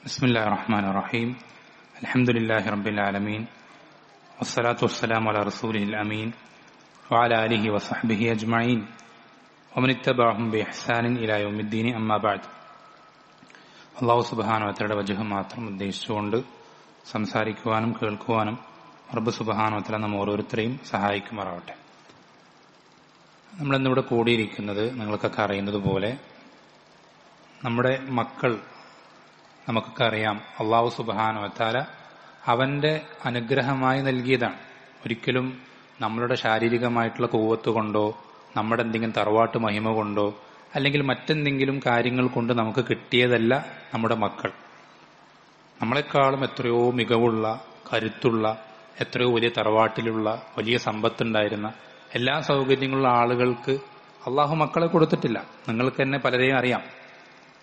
ബിസ്മില്ലാഹിർ റഹ്മാനിർ റഹീം. അൽഹംദുലില്ലാഹി റബ്ബിൽ ആലമീൻ. വസ്സലാത്തു വസ്സലാമു അലാ റസൂലിൽ അമീൻ വഅലാ ആലിഹി വസഹ്ബിഹി അജ്മഈൻ വമൻ ഇത്തബഅഹും ബിഇഹ്സാനിൻ ഇലാ യൗമിദ്ദീൻ. അമ്മാ ബഅദ്. അല്ലാഹു സുബ്ഹാനഹു വ തആലയുടെ വജ്ഹ് മാത്രം ഉദ്ദേശിച്ചുകൊണ്ട് സംസാരിക്കുവാനും കേൾക്കുവാനും റബ്ബ് സുബ്ഹാനഹു വ തആല നമ്മ ഓരോരുത്തരെയും സഹായിക്കുമാറാവട്ടെ. നമ്മളിന്നിവിടെ കൂടിയിരിക്കുന്നത് നിങ്ങൾക്കൊക്കെ അറിയുന്നത് പോലെ നമ്മുടെ മക്കൾ നമുക്കൊക്കെ അറിയാം, അല്ലാഹു സുബ്ഹാനഹു വ തആല അവന്റെ അനുഗ്രഹമായി നൽകിയതാണ്. ഒരിക്കലും നമ്മളുടെ ശാരീരികമായിട്ടുള്ള ഖുവ്വത്ത് കൊണ്ടോ നമ്മുടെ എന്തെങ്കിലും തറവാട്ട് മഹിമ കൊണ്ടോ അല്ലെങ്കിൽ മറ്റെന്തെങ്കിലും കാര്യങ്ങൾ കൊണ്ട് നമുക്ക് കിട്ടിയതല്ല നമ്മുടെ മക്കൾ. നമ്മളെക്കാളും എത്രയോ മികവുള്ള, കരുത്തുള്ള, എത്രയോ വലിയ തറവാട്ടിലുള്ള, വലിയ സമ്പത്തുണ്ടായിരുന്ന, എല്ലാ സൗകര്യങ്ങളുള്ള ആളുകൾക്ക് അള്ളാഹു മക്കളെ കൊടുത്തിട്ടില്ല. നിങ്ങൾക്ക് തന്നെ പലരെയും അറിയാം.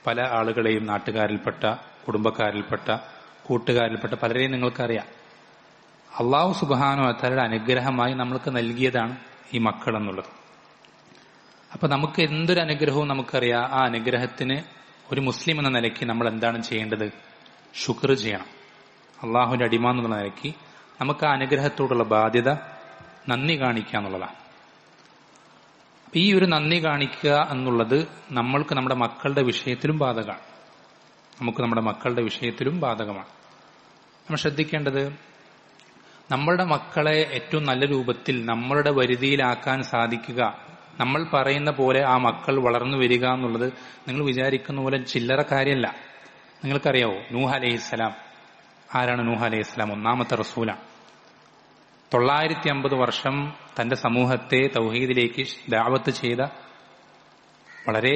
പല ആളുകളെയും നാട്ടുകാരിൽപ്പെട്ട, കുടുംബക്കാരിൽപ്പെട്ട, കൂട്ടുകാരിൽപ്പെട്ട പലരെയും നിങ്ങൾക്കറിയാം. അള്ളാഹു സുബ്ഹാനഹു വ തആലയുടെ അനുഗ്രഹമായി നമ്മൾക്ക് നൽകിയതാണ് ഈ മക്കൾ എന്നുള്ളത്. അപ്പൊ നമുക്ക് എന്തൊരു അനുഗ്രഹവും നമുക്കറിയാം. ആ അനുഗ്രഹത്തിന് ഒരു മുസ്ലിം എന്ന നിലയ്ക്ക് നമ്മൾ എന്താണ് ചെയ്യേണ്ടത്? ശുക്ർ ചെയ്യണം. അള്ളാഹുവിന്റെ അടിമ എന്നുള്ള നിലയ്ക്ക് നമുക്ക് ആ അനുഗ്രഹത്തോടുള്ള ബാധ്യത നന്ദി കാണിക്കുക എന്നുള്ളതാണ്. ഈ ഒരു നന്ദി കാണിക്കുക എന്നുള്ളത് നമ്മൾക്ക് നമ്മുടെ മക്കളുടെ വിഷയത്തിലും ബാധകമാണ്. നമ്മുടെ മക്കളുടെ വിഷയത്തിലും ബാധകമാണ്. നമ്മൾ ശ്രദ്ധിക്കേണ്ടത്, നമ്മളുടെ മക്കളെ ഏറ്റവും നല്ല രൂപത്തിൽ നമ്മളുടെ വരുതിയിലാക്കാൻ സാധിക്കുക, നമ്മൾ പറയുന്ന പോലെ ആ മക്കൾ വളർന്നു വരിക എന്നുള്ളത് നിങ്ങൾ വിചാരിക്കുന്ന പോലെ ചില്ലറ കാര്യമല്ല. നിങ്ങൾക്കറിയാവോ, നൂഹ് അലൈഹിസ്സലാം ആരാണ്? നൂഹ് അലൈഹിസ്സലാം ഒന്നാമത്തെ റസൂലാണ്. 950 വർഷം തന്റെ സമൂഹത്തെ തൗഹീദിലേക്ക് ദഅവത്ത് ചെയ്ത വളരെ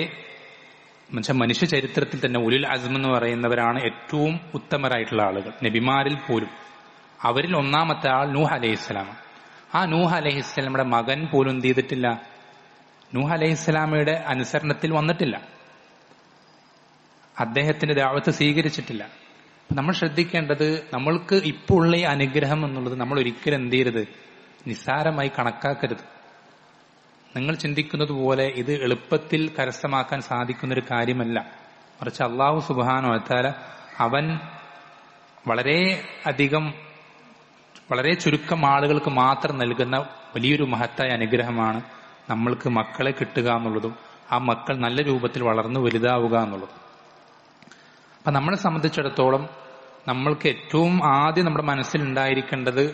മനുഷ്യ ചരിത്രത്തിൽ തന്നെ ഉലുൽ അസ്ം എന്ന് പറയുന്നവരാണ് ഏറ്റവും ഉത്തമരായിട്ടുള്ള ആളുകൾ, നബിമാരിൽ പോലും. അവരിൽ ഒന്നാമത്തെ ആൾ നൂഹ് അലൈഹിസ്സലാമാണ്. ആ നൂഹ് അലൈഹിസ്സലാമയുടെ മകൻ പോലും എന്ത് ചെയ്തിട്ടില്ല? നൂഹ് അലൈഹിസ്സലാമയുടെ അനുസരണത്തിൽ വന്നിട്ടില്ല, അദ്ദേഹത്തിന്റെ ദഅവത്ത് സ്വീകരിച്ചിട്ടില്ല. നമ്മൾ ശ്രദ്ധിക്കേണ്ടത്, നമ്മൾക്ക് ഇപ്പോൾ ഉള്ള ഈ അനുഗ്രഹം എന്നുള്ളത് നമ്മൾ ഒരിക്കലും എന്ത് ചെയ്യരുത്? നിസ്സാരമായി കണക്കാക്കരുത്. നിങ്ങൾ ചിന്തിക്കുന്നത് പോലെ ഇത് എളുപ്പത്തിൽ കരസ്ഥമാക്കാൻ സാധിക്കുന്നൊരു കാര്യമല്ല. മറിച്ച് അല്ലാഹു സുബ്ഹാനഹു വ തആല അവൻ വളരെ ചുരുക്കം ആളുകൾക്ക് മാത്രം നൽകുന്ന വലിയൊരു മഹത്തായ അനുഗ്രഹമാണ് നമ്മൾക്ക് മക്കളെ കിട്ടുക എന്നുള്ളതും ആ മക്കൾ നല്ല രൂപത്തിൽ വളർന്നു വലുതാവുക എന്നുള്ളതും. അപ്പൊ നമ്മളെ സംബന്ധിച്ചിടത്തോളം നമ്മൾക്ക് ഏറ്റവും ആദ്യം നമ്മുടെ മനസ്സിൽ ഉണ്ടായിരിക്കേണ്ടത്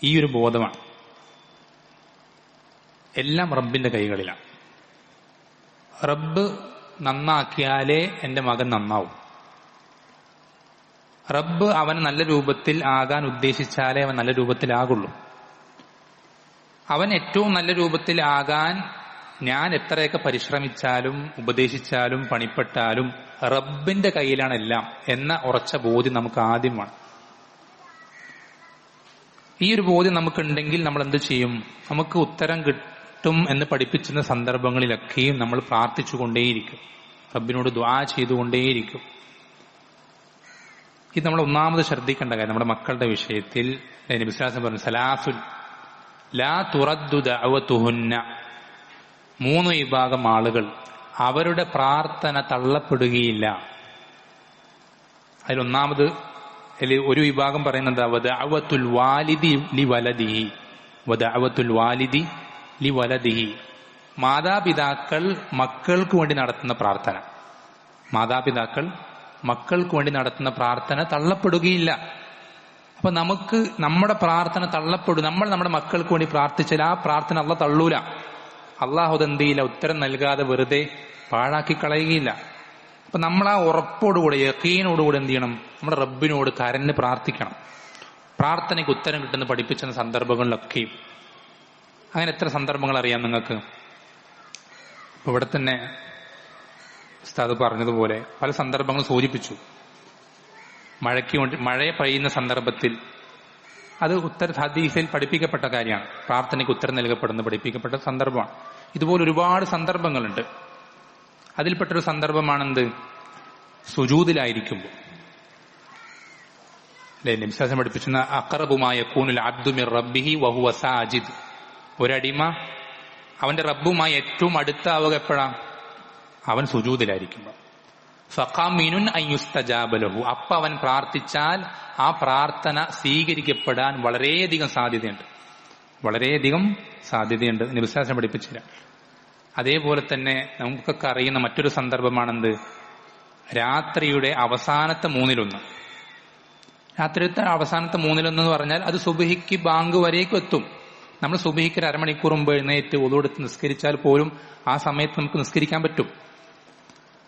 ഈ ഒരു ബോധമാണ്. എല്ലാം റബ്ബിന്റെ കൈകളിലാണ്. റബ്ബ് നന്നാക്കിയാലേ എന്റെ മകൻ നന്നാവും. റബ്ബ് അവൻ നല്ല രൂപത്തിൽ ആകാൻ ഉദ്ദേശിച്ചാലേ അവൻ നല്ല രൂപത്തിലാകുള്ളൂ. അവൻ ഏറ്റവും നല്ല രൂപത്തിൽ ആകാൻ ഞാൻ എത്രയൊക്കെ പരിശ്രമിച്ചാലും ഉപദേശിച്ചാലും പണിപ്പെട്ടാലും റബ്ബിന്റെ കയ്യിലാണ് എല്ലാം എന്ന ഉറച്ച ബോധ്യം നമുക്ക് ആദ്യമാണ്. ഈ ഒരു ബോധ്യം നമുക്കുണ്ടെങ്കിൽ നമ്മൾ എന്ത് ചെയ്യും? നമുക്ക് ഉത്തരം കിട്ടും എന്ന് പഠിപ്പിച്ചിരുന്ന സന്ദർഭങ്ങളിലൊക്കെയും നമ്മൾ പ്രാർത്ഥിച്ചുകൊണ്ടേയിരിക്കും, റബ്ബിനോട് ദുആ ചെയ്തുകൊണ്ടേയിരിക്കും. ഇത് നമ്മൾ ഒന്നാമത് ശ്രദ്ധിക്കേണ്ട കാര്യം. നമ്മുടെ മക്കളുടെ വിഷയത്തിൽ നബി സല്ലല്ലാഹു അലൈഹി വസല്ലം പറഞ്ഞു, സലാസുൽ ലാ തുറദ്ദു ദഅവതുഹുന്ന, 3 വിഭാഗം ആളുകൾ അവരുടെ പ്രാർത്ഥന തള്ളപ്പെടുകയില്ല. അതിലൊന്നാമത് ഒരു വിഭാഗം പറയുന്നത് വദഅവത്തുൽ വാലിദി ലിവലദിഹി, വദഅവത്തുൽ വാലിദി ലിവലദിഹി, മാതാപിതാക്കൾ മക്കൾക്ക് വേണ്ടി നടത്തുന്ന പ്രാർത്ഥന. മാതാപിതാക്കൾ മക്കൾക്ക് വേണ്ടി നടത്തുന്ന പ്രാർത്ഥന തള്ളപ്പെടുകയില്ല. അപ്പൊ നമുക്ക് നമ്മുടെ പ്രാർത്ഥന തള്ളപ്പെടും. നമ്മൾ നമ്മുടെ മക്കൾക്ക് വേണ്ടി പ്രാർത്ഥിച്ചാൽ ആ പ്രാർത്ഥന അള്ളാഹ് തള്ളൂല. അള്ളാഹു അതെന്ത് ചെയ്യില്ല, ഉത്തരം നൽകാതെ വെറുതെ പാഴാക്കി കളയുകയില്ല. അപ്പൊ നമ്മൾ ആ ഉറപ്പോടുകൂടെ, യഖീനോടുകൂടെ എന്ത് ചെയ്യണം? നമ്മുടെ റബ്ബിനോട് കരഞ്ഞ് പ്രാർത്ഥിക്കണം. പ്രാർത്ഥനയ്ക്ക് ഉത്തരം കിട്ടുന്ന പഠിപ്പിച്ച സന്ദർഭങ്ങളിലൊക്കെയും അങ്ങനെ എത്ര സന്ദർഭങ്ങൾ അറിയാം നിങ്ങൾക്ക്? ഇപ്പൊ ഇവിടെ തന്നെ ഉസ്താദ് പറഞ്ഞതുപോലെ പല സന്ദർഭങ്ങൾ സൂചിപ്പിച്ചു. മഴ പെയ്യുന്ന സന്ദർഭത്തിൽ അത് ഹദീസിൽ പഠിപ്പിക്കപ്പെട്ട കാര്യമാണ്. പ്രാർത്ഥനയ്ക്ക് ഉത്തരം നൽകപ്പെടുന്ന പഠിപ്പിക്കപ്പെട്ട സന്ദർഭമാണ്. ഇതുപോലെ ഒരുപാട് സന്ദർഭങ്ങളുണ്ട്. അതിൽപ്പെട്ടൊരു സന്ദർഭമാണെന്ത്? സുജൂദിലായിരിക്കുമ്പോൾ അല്ലെ, നബി സല്ലല്ലാഹു അലൈഹി വസല്ലം പഠിപ്പിക്കുന്ന അഖറബു മാ യകൂനുൽ അബ്ദു മിർ റബ്ബിഹി വഹുവ സാജിദ്, ഒരടിമ അവന്റെ റബ്ബുമായി ഏറ്റവും അടുത്താവുക എപ്പോഴാണ്? അവൻ സുജൂദിലായിരിക്കുമ്പോൾ. ഫഖാമിനുൻ അൻ യുസ്തജാബ ലഹു. അപ്പൊ അവൻ പ്രാർത്ഥിച്ചാൽ ആ പ്രാർത്ഥന സ്വീകരിക്കപ്പെടാൻ വളരെയധികം സാധ്യതയുണ്ട്. വളരെയധികം സാധ്യതയുണ്ട്. നബി സല്ലല്ലാഹു അലൈഹി വസല്ലം പഠിപ്പിച്ചില്ല. അതേപോലെ തന്നെ നമുക്കൊക്കെ അറിയുന്ന മറ്റൊരു സന്ദർഭമാണെന്ത്? രാത്രിയുടെ അവസാനത്തെ മൂന്നിലൊന്ന്. രാത്രിയുടെ അവസാനത്തെ മൂന്നിലൊന്ന് എന്ന് പറഞ്ഞാൽ അത് സുബ്ഹിക്ക് ബാങ്ക് വരേക്കും എത്തും. നമ്മൾ സുബ്ഹിക്ക് ഒരു അരമണിക്കൂർ മുമ്പ് എഴുന്നേറ്റ് വുളൂ എടുത്ത് നിസ്കരിച്ചാൽ പോലും ആ സമയത്ത് നമുക്ക് നിസ്കരിക്കാൻ പറ്റും.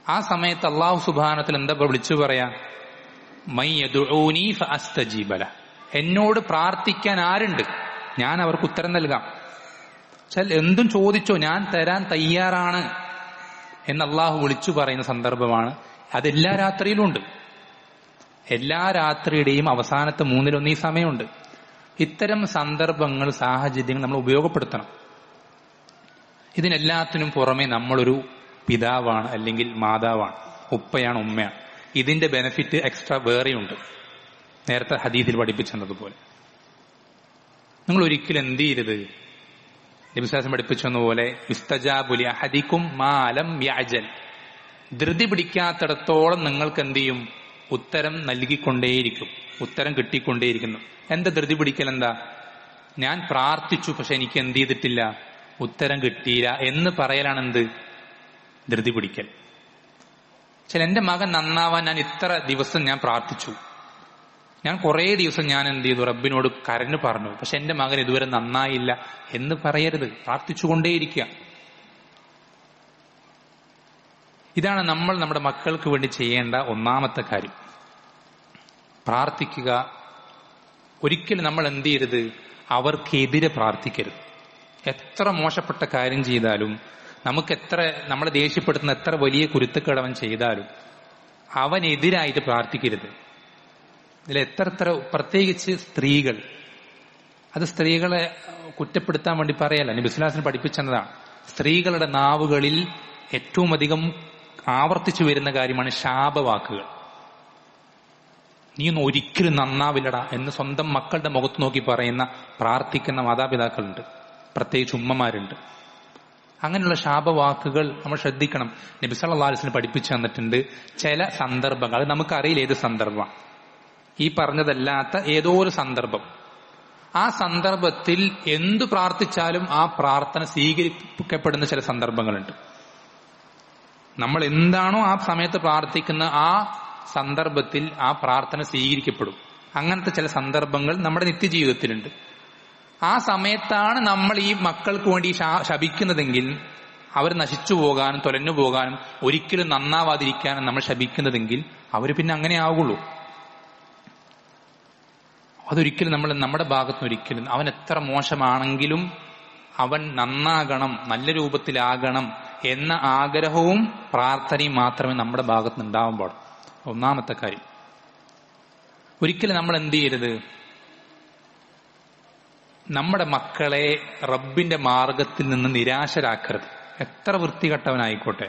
ആ സമയത്ത് അല്ലാഹു സുബ്ഹാനഹു വ തആല എന്താ വിളിച്ചു പറയാ? മൻ യദ്ഉനി ഫഅസ്തജീബ ലഹു. എന്നോട് പ്രാർത്ഥിക്കാൻ ആരുണ്ട്, ഞാൻ അവർക്ക് ഉത്തരം നൽകാം. എന്തും ചോദിച്ചോ, ഞാൻ തരാൻ തയ്യാറാണ് എന്ന് അല്ലാഹു വിളിച്ചു പറയുന്ന സന്ദർഭമാണ്. അതെല്ലാ രാത്രിയിലും ഉണ്ട്. എല്ലാ രാത്രിയുടെയും അവസാനത്തെ മൂന്നിലൊന്ന് ഈ സമയമുണ്ട്. ഇത്തരം സന്ദർഭങ്ങൾ, സാഹചര്യങ്ങൾ നമ്മൾ ഉപയോഗപ്പെടുത്തണം. ഇതിനെല്ലാത്തിനും പുറമെ നമ്മളൊരു പിതാവാണ്, അല്ലെങ്കിൽ മാതാവാണ്, ഉപ്പയാണ്, ഉമ്മയാണ്. ഇതിന്റെ ബെനിഫിറ്റ് എക്സ്ട്രാ വേറെയുണ്ട്. നേരത്തെ ഹദീസിൽ പഠിപ്പിച്ചതുപോലെ നിങ്ങൾ ഒരിക്കലും എന്ത് ചെയ്യരുത്? നബി സല്ലല്ലാഹു അലൈഹി വസല്ലം പഠിപ്പിച്ചതുപോലെ യുസ്തജാബു ലി അഹദികും മാ ലം യഅജൽ. ധൃതി പിടിക്കാത്തിടത്തോളം നിങ്ങൾക്ക് എന്ത് ചെയ്യും? ഉത്തരം നൽകിക്കൊണ്ടേയിരിക്കും, ഉത്തരം കിട്ടിക്കൊണ്ടേയിരിക്കുന്നു. എന്താ ധൃതി പിടിക്കൽ? എന്താ? ഞാൻ പ്രാർത്ഥിച്ചു, പക്ഷെ എനിക്ക് എന്ത് ചെയ്തിട്ടില്ല, ഉത്തരം കിട്ടിയില്ല എന്ന് പറയലാണ് എന്ത്? ധൃതി പിടിക്കൽ. എന്റെ മകൻ നന്നാവാൻ ഞാൻ ഇത്ര ദിവസം ഞാൻ പ്രാർത്ഥിച്ചു, ഞാൻ കുറേ ദിവസം ഞാൻ എന്ത് ചെയ്തു, റബ്ബിനോട് കരഞ്ഞു പറഞ്ഞു, പക്ഷെ എന്റെ മകൻ ഇതുവരെ നന്നായില്ല എന്ന് പറയരുത്. പ്രാർത്ഥിച്ചുകൊണ്ടേയിരിക്കുക. ഇതാണ് നമ്മൾ നമ്മുടെ മക്കൾക്ക് വേണ്ടി ചെയ്യേണ്ട ഒന്നാമത്തെ കാര്യം. പ്രാർത്ഥിക്കുക. ഒരിക്കലും നമ്മൾ എന്ത് ചെയ്യരുത്? അവർക്കെതിരെ പ്രാർത്ഥിക്കരുത്. എത്ര മോശപ്പെട്ട കാര്യം ചെയ്താലും, നമ്മളെ ദേഷ്യപ്പെടുത്തുന്ന എത്ര വലിയ കുരുത്തക്കേട് അവൻ ചെയ്താലും അവനെതിരായിട്ട് പ്രാർത്ഥിക്കരുത്. ഇതിൽ എത്ര പ്രത്യേകിച്ച് സ്ത്രീകൾ, അത് സ്ത്രീകളെ കുറ്റപ്പെടുത്താൻ വേണ്ടി പറയല്ല, നബി സല്ലല്ലാഹു അലൈഹി വസല്ലം പഠിപ്പിച്ചതാണ്. സ്ത്രീകളുടെ നാവുകളിൽ ഏറ്റവും അധികം ആവർത്തിച്ചു വരുന്ന കാര്യമാണ് ശാപവാക്കുകൾ. നീ ഒന്നും ഒരിക്കലും നന്നാവില്ലടാ എന്ന് സ്വന്തം മക്കളുടെ മുഖത്ത് നോക്കി പറയുന്ന, പ്രാർത്ഥിക്കുന്ന മാതാപിതാക്കളുണ്ട്, പ്രത്യേകിച്ച് ഉമ്മമാരുണ്ട്. അങ്ങനെയുള്ള ശാപവാക്കുകൾ നമ്മൾ ശ്രദ്ധിക്കണം. നബി സല്ലല്ലാഹു അലൈഹി വസല്ലം പഠിപ്പിച്ചു തന്നിട്ടുണ്ട്. ചില സന്ദർഭങ്ങൾ, അത് നമുക്കറിയില്ല ഏത് സന്ദർഭമാണ്, ഈ പറഞ്ഞതല്ലാത്ത ഏതോ ഒരു സന്ദർഭം, ആ സന്ദർഭത്തിൽ എന്തു പ്രാർത്ഥിച്ചാലും ആ പ്രാർത്ഥന സ്വീകരിക്കപ്പെടുന്ന ചില സന്ദർഭങ്ങളുണ്ട്. നമ്മൾ എന്താണോ ആ സമയത്ത് പ്രാർത്ഥിക്കുന്ന ആ സന്ദർഭത്തിൽ ആ പ്രാർത്ഥന സ്വീകരിക്കപ്പെടും. അങ്ങനത്തെ ചില സന്ദർഭങ്ങൾ നമ്മുടെ നിത്യജീവിതത്തിലുണ്ട്. ആ സമയത്താണ് നമ്മൾ ഈ മക്കൾക്ക് വേണ്ടി ശപിക്കുന്നതെങ്കിൽ, അവർ നശിച്ചു പോകാനും തൊലഞ്ഞു പോകാനും ഒരിക്കലും നന്നാവാതിരിക്കാനും നമ്മൾ ശപിക്കുന്നതെങ്കിൽ അവർ പിന്നെ അങ്ങനെ ആവുള്ളൂ. അതൊരിക്കലും നമ്മുടെ ഭാഗത്തുനിന്ന് ഒരിക്കലും, അവൻ എത്ര മോശമാണെങ്കിലും അവൻ നന്നാകണം, നല്ല രൂപത്തിലാകണം എന്ന ആഗ്രഹവും പ്രാർത്ഥനയും മാത്രമേ നമ്മുടെ ഭാഗത്തുനിന്ന് ഉണ്ടാവാൻ പാടുള്ളൂ. ഒന്നാമത്തെ കാര്യം. ഒരിക്കലും നമ്മൾ എന്ത് ചെയ്യരുത്? നമ്മുടെ മക്കളെ റബ്ബിന്റെ മാർഗത്തിൽ നിന്ന് നിരാശരാക്കരുത്. എത്ര വൃത്തികെട്ടവനായിക്കോട്ടെ.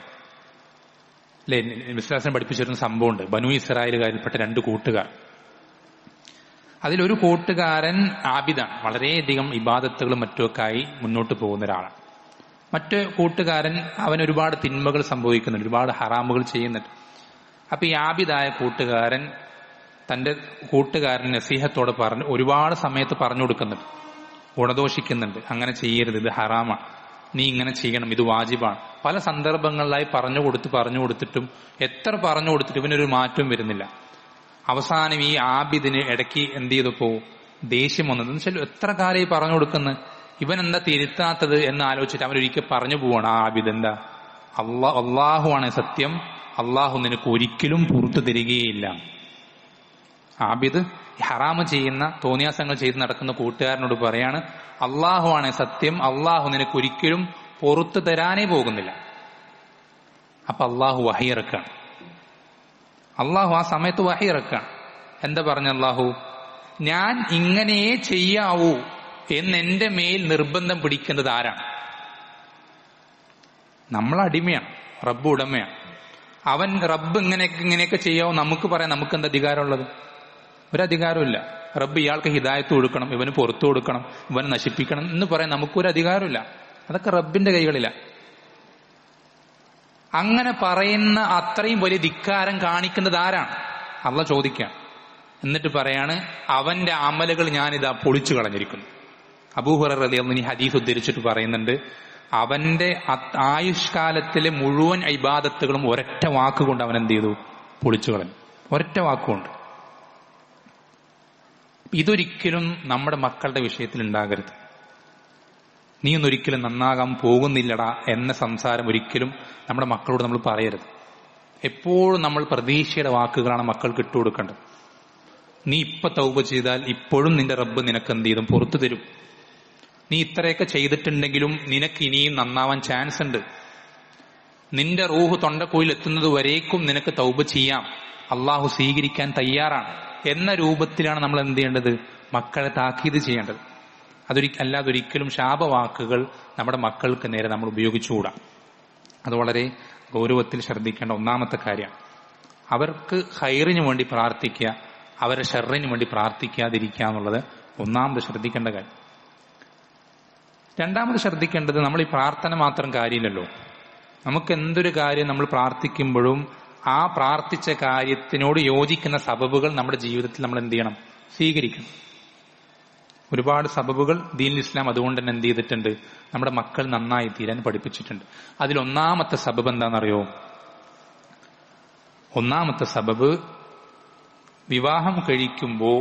അല്ലെ, വിശ്വാസം പഠിപ്പിച്ചിരുന്ന സംഭവമുണ്ട്. ബനു ഇസ്രായേലുകാരിൽപ്പെട്ട 2 കൂട്ടുകാർ. അതിലൊരു കൂട്ടുകാരൻ ആബിദാണ്, വളരെയധികം ഇബാദത്തുകളും മറ്റുമൊക്കെ ആയി മുന്നോട്ട് പോകുന്ന ഒരാളാണ്. മറ്റു കൂട്ടുകാരൻ, അവൻ ഒരുപാട് തിന്മകൾ സംഭവിക്കുന്നുണ്ട്, ഒരുപാട് ഹറാമുകൾ ചെയ്യുന്നുണ്ട്. അപ്പൊ ഈ ആബിദായ കൂട്ടുകാരൻ തന്റെ കൂട്ടുകാരൻ നസീഹത്തോട് പറഞ്ഞ് ഒരുപാട് സമയത്ത് പറഞ്ഞു കൊടുക്കുന്നുണ്ട്, ഗുണദോഷിക്കുന്നുണ്ട്. അങ്ങനെ ചെയ്യരുത്, ഇത് ഹറാമാണ്, നീ ഇങ്ങനെ ചെയ്യണം, ഇത് വാജിബാണ്. പല സന്ദർഭങ്ങളിലായി പറഞ്ഞു കൊടുത്തിട്ടും എത്ര പറഞ്ഞു കൊടുത്തിട്ടും ഇവനൊരു മാറ്റവും വരുന്നില്ല. അവസാനം ഈ ആബിദിന് ഇടയ്ക്ക് എന്ത് ചെയ്തപ്പോ ദേഷ്യം വന്നത്. എന്ന് വെച്ചാൽ എത്ര കാലം പറഞ്ഞു കൊടുക്കുന്നത്, ഇവൻ എന്താ തിരുത്താത്തത് എന്ന് ആലോചിച്ചിട്ട് അവൻ ഒരിക്കൽ പറഞ്ഞു പോവാണ്. ആ ആബിദ് എന്താ, അള്ളാഹുവാണ് സത്യം, അള്ളാഹു നിനക്ക് ഒരിക്കലും പുറത്തു തരികയില്ല. ആബിദ് ഹറാമ് ചെയ്യുന്ന, തോന്നിയാസങ്ങൾ ചെയ്ത് നടക്കുന്ന കൂട്ടുകാരനോട് പറയാണ്, അള്ളാഹുവാണ് സത്യം, അള്ളാഹു നിനക്ക് ഒരിക്കലും പുറത്തു തരാനേ പോകുന്നില്ല. അപ്പൊ അള്ളാഹു വഹയിറക്കാണ്. അള്ളാഹു ആ സമയത്ത് വഹയിറക്കാണ്. എന്താ പറഞ്ഞ അള്ളാഹു? ഞാൻ ഇങ്ങനെയേ ചെയ്യാവൂ എന്ന് എന്റെ മേൽ നിർബന്ധം പിടിക്കുന്നത് ആരാണ്? നമ്മളടിമയാണ്, റബ്ബ് ഉടമയാണ്. അവൻ റബ്ബ് ഇങ്ങനെയൊക്കെ ചെയ്യാവോ നമുക്ക് പറയാം. നമുക്ക് എന്താ അധികാരമുള്ളത്? ഒരധികാരമില്ല. റബ്ബ് ഇയാൾക്ക് ഹിദായത്ത് കൊടുക്കണം, ഇവന് പുറത്തു കൊടുക്കണം, ഇവന് നശിപ്പിക്കണം എന്ന് പറയാൻ നമുക്കൊരു അധികാരമില്ല. അതൊക്കെ റബ്ബിന്റെ കൈകളിലാണ്. അങ്ങനെ പറയുന്ന അത്രയും വലിയ ധിക്കാരം കാണിക്കുന്നത് ആരാണ്? അള്ളാഹ് ചോദിക്കുകയാണ്. എന്നിട്ട് പറയാണ്, അവന്റെ അമലുകൾ ഞാനിതാ പൊളിച്ചു കളഞ്ഞിരിക്കുന്നു. അബൂ ഹുറൈറ റളിയല്ലാഹു അൻഹു ഈ ഹദീസ് ഉദ്ധരിച്ചിട്ട് പറയുന്നുണ്ട്, അവന്റെ ആയുഷ്കാലത്തിലെ മുഴുവൻ ഇബാദത്തുകളും ഒരൊറ്റ വാക്കുകൊണ്ട് അവൻ എന്ത് ചെയ്തു? പൊളിച്ചു കളഞ്ഞു. ഒരൊറ്റ വാക്കുകൊണ്ട്. ഇതൊരിക്കലും നമ്മുടെ മക്കളുടെ വിഷയത്തിൽ ഉണ്ടാകരുത്. നീ ഒന്നൊരിക്കലും നന്നാകാൻ പോകുന്നില്ലടാ എന്ന സംസാരം ഒരിക്കലും നമ്മുടെ മക്കളോട് നമ്മൾ പറയരുത്. എപ്പോഴും നമ്മൾ പ്രതീക്ഷയുടെ വാക്കുകളാണ് മക്കൾക്ക് ഇട്ടുകൊടുക്കേണ്ടത്. നീ ഇപ്പൊ തൗബ ചെയ്താൽ ഇപ്പോഴും നിന്റെ റബ്ബ് നിനക്ക് എന്ത് ചെയ്തും പുറത്തു തരും. നീ ഇത്രയൊക്കെ ചെയ്തിട്ടുണ്ടെങ്കിലും നിനക്ക് ഇനിയും നന്നാവാൻ ചാൻസ് ഉണ്ട്. നിന്റെ റൂഹ് തൊണ്ടക്കുഴിയിൽ എത്തുന്നത് വരേക്കും നിനക്ക് തൗബ ചെയ്യാം, അള്ളാഹു സ്വീകരിക്കാൻ തയ്യാറാണ് എന്ന രൂപത്തിലാണ് നമ്മൾ എന്ത് ചെയ്യേണ്ടത്? മക്കളെ താക്കീത് ചെയ്യേണ്ടത്. അല്ലാതൊരിക്കലും ശാപവാക്കുകൾ നമ്മുടെ മക്കൾക്ക് നേരെ നമ്മൾ ഉപയോഗിച്ചുകൂടാ. അത് വളരെ ഗൗരവത്തിൽ ശ്രദ്ധിക്കേണ്ട ഒന്നാമത്തെ കാര്യമാണ്. അവർക്ക് ഖൈറിന് വേണ്ടി പ്രാർത്ഥിക്കുക, അവരുടെ ഷർറിന് വേണ്ടി പ്രാർത്ഥിക്കാതിരിക്കുക എന്നുള്ളത് ഒന്നാമത് ശ്രദ്ധിക്കേണ്ട കാര്യം. രണ്ടാമത് ശ്രദ്ധിക്കേണ്ടത്, നമ്മൾ ഈ പ്രാർത്ഥന മാത്രം കാര്യമില്ലല്ലോ. നമുക്ക് എന്തൊരു കാര്യം നമ്മൾ പ്രാർത്ഥിക്കുമ്പോഴും ആ പ്രാർത്ഥിച്ച കാര്യത്തിനോട് യോജിക്കുന്ന സബബുകൾ നമ്മുടെ ജീവിതത്തിൽ നമ്മൾ എന്ത് ചെയ്യണം? സ്വീകരിക്കണം. ഒരുപാട് സബബുകൾ ദീനുൽ ഇസ്ലാം അതുകൊണ്ട് തന്നെ എന്ത് ചെയ്തിട്ടുണ്ട്? നമ്മുടെ മക്കൾ നന്നായി തീരാൻ പഠിപ്പിച്ചിട്ടുണ്ട്. അതിലൊന്നാമത്തെ സബബ് എന്താണെന്നറിയോ? ഒന്നാമത്തെ സബബ്, വിവാഹം കഴിക്കുമ്പോൾ